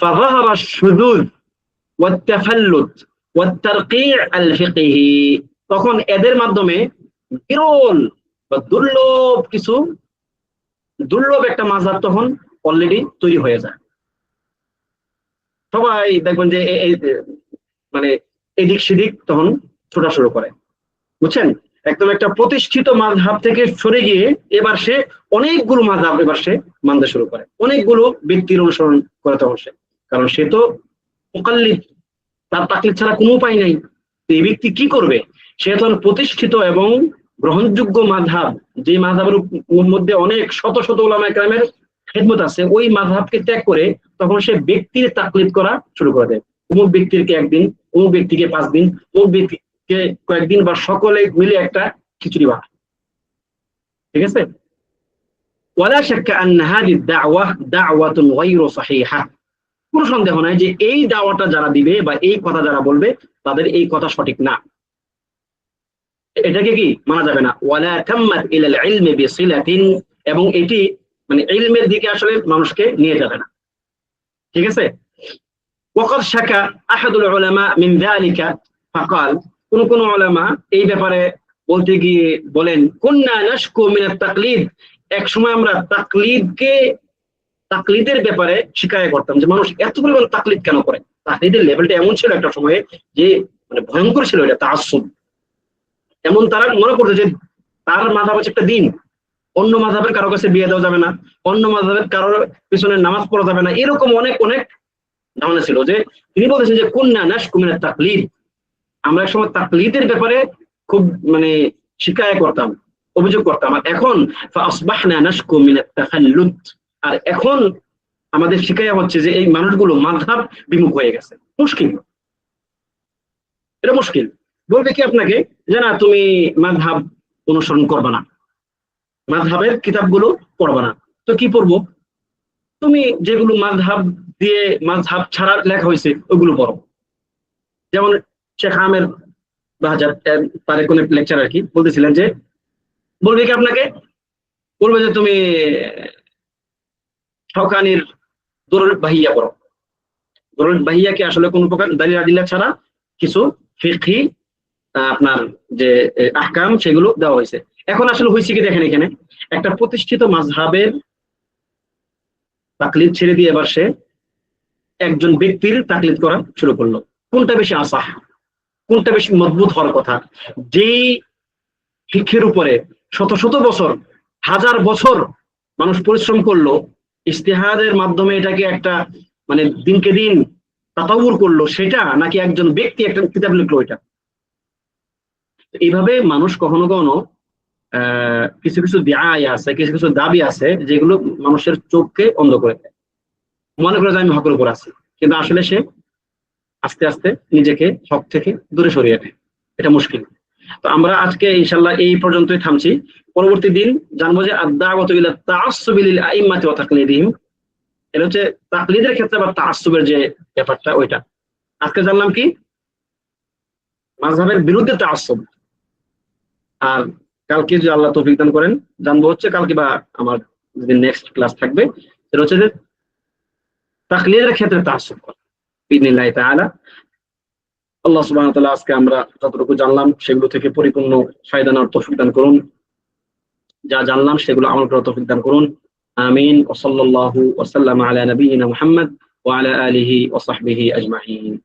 Speaker 1: فظهر الشذوذ والتفلت والترقيع الفقهي। তখন এদের মাধ্যমে বিরল বা দুর্লভ একটা মাযহাব তখন অলরেডি তৈরি হয়ে যায়। সবাই দেখবেন যে মানে এদিক সেদিক তখন ছোটা শুরু করে, বুঝছেন, একদম একটা প্রতিষ্ঠিত মাযহাব থেকে সরে গিয়ে এবার সে অনেকগুলো মাযহাব এবার সে মানতে শুরু করে, অনেকগুলো ব্যক্তির অনুসরণ করে তখন সে, কারণ সে তো মুকাল্লিদ, তার তাকলিদ ছাড়া কোনো উপায় নাই। এই ব্যক্তি কি করবে, সে তখন প্রতিষ্ঠিত এবং গ্রহণযোগ্য মাযহাব, যে মাযহাবের মধ্যে অনেক শত শত উলামায়ে কেরামের খেদমত আছে, ওই মাযহাবকে ত্যাগ করে তখন সে ব্যক্তির তাকলিদ করা শুরু করে দেয়। অমুক ব্যক্তিকে একদিন, অমুক ব্যক্তিকে 5 দিন, অমুক ব্যক্তিকে কয়েকদিন, বা সকলে মিলে একটা খিচুড়ি বানায়। ঠিক আছে? ওয়ালা শাক্কা আন্না হাযিহি দাওয়া দাওয়াতুন গায়রু সাহিহা। কোনো সন্দেহ নাই যে এই দাওয়াটা যারা দিবে বা এই কথা যারা বলবে তাদের এই কথা সঠিক না, এটাকে কি মানা যাবে না। ওয়ালা তাম্মাত ইলাল ইলমি বিসিলাতিন, এবং এটি মানে ইলমের দিকে আসলে মানুষকে নিয়ে যাবে না। ঠিক আছে? ওয়াকাদ শাকা আহাদুল উলামা মিন যালিকা ফাকাল। কোন উলামা এই ব্যাপারে বলতে গিয়ে বলেন, কুননা নাশকু মিনাত তাকলিদ। এক সময় আমরা তাকলিদের ব্যাপারে শিকায়ত করতাম যে মানুষ এত পরিমাণ তাকলিদ কেন করে। তাকলিদের লেভেলটা এমন ছিল একটা সময়ে যে মানে ভয়ঙ্কর ছিল, এটা তাআসসুব। এমন তারা মনে করতো যে তার মাযহাব হচ্ছে একটা দিন, অন্য মাযহাবের কারো কাছে বিয়ে দেওয়া যাবে না, অন্য মাযহাবের কারোর পিছনে নামাজ পড়া যাবে না, এরকম অনেক ধারণা ছিল। যে তিনি বলেছেন যে কুননা নাশকু মিনাত তাকলিদ, আমরা এক সময় তাকলিদের ব্যাপারে খুব মানে শিকায়ত করতাম, অভিযোগ করতাম। আর এখন ফাসবাহনা নাশকু মিনাত তাখাল্লুদ, আর এখন আমাদের শিকায়ত হচ্ছে যে এই মানুষগুলো মাযহাব বিমুখ হয়ে গেছে। মুশকিল, এটা মুশকিল। বলবে কি আপনাকে যে না তুমি মাযহাব অনুসরণ করবে না, মাযহাবের কিতাবগুলো পড়বে না, তো কি পড়বো? তুমি যেগুলো মাযহাব দিয়ে মাযহাব ছাড়া লেখা হয়েছে ওগুলো পড়ো। যেমন শেখ আমের বাহাজার তার কোন লেকচার আর কি বলতেছিলেন যে বলবে কি আপনাকে, বলবে যে তুমি শওকানির দুরুল বাহিয়া পড়ো। দুরুল বাহিয়া কি আসলে কোন প্রকার দালিল আদিল্লাহ ছাড়া কিছু ফিকহি আপনার যে আহকাম সেগুলো দেওয়া হয়েছে। এখন আসলে হয়েছে কি দেখেন, এখানে একটা প্রতিষ্ঠিত মাযহাবের তাকলিদ ছেড়ে দিয়ে এবার সে একজন ব্যক্তির তাকলিদ করা শুরু করলো। কোনটা বেশি আসাহ, কোনটা বেশি মজবুত হওয়ার কথা? যেই শিক্ষার উপরে শত শত বছর, হাজার বছর মানুষ পরিশ্রম করলো, ইজতিহাদের মাধ্যমে এটাকে একটা মানে দিনকে দিন তাতাউর করলো, সেটা নাকি একজন ব্যক্তি একটা কিতাব লিখলো এটা? এইভাবে মানুষ কখনো কখনো কিছু কিছু দায় আছে, কিছু কিছু দাবি আছে যেগুলো মানুষের চোখকে অন্ধ করে দেয়, মনে করে যে আমি হকের উপর আছি, কিন্তু আসলে সে আস্তে আস্তে নিজেকে হক থেকে দূরে সরিয়ে নেয়। এটা মুশকিল। তো আমরা আজকে ইনশাআল্লাহ এই পর্যন্তই থামছি। পরবর্তী দিন জানবো যে আদ-দাওয়াতু ইলা তাআসসুবি লিল আইম্মাতি ওয়া তাকলিদিহিম, এটা হচ্ছে তাকলিদের ক্ষেত্রে বা তাআসসুবের যে ব্যাপারটা ওইটা। আজকে জানলাম কি মাযহাবের বিরুদ্ধে তাআসসুব। আর কালকে যদি আল্লাহ তৌফিক দান করেন জানবো হচ্ছে কালকে বা আমার যদি নেক্সট ক্লাস থাকবে সেটা হচ্ছে যে তাকলিদের ক্ষেত্রে তাআসসুব করা বিইذنিল্লাহি তাআলা। আল্লাহ সুবহানাহু ওয়া তাআলা আজকে আমরা যতটুকু জানলাম সেগুলো থেকে পরিপূর্ণ ফায়দা নেওয়ার তৌফিক দান করুন, যা জানলাম সেগুলো আমল করার তৌফিক দান করুন। আমিন। ওয়া সাল্লাল্লাহু ওয়া সাল্লামা আলা নাবিয়িনা মুহাম্মদ ওয়া আলা আলিহি ওয়া সাহবিহি আজমাইন।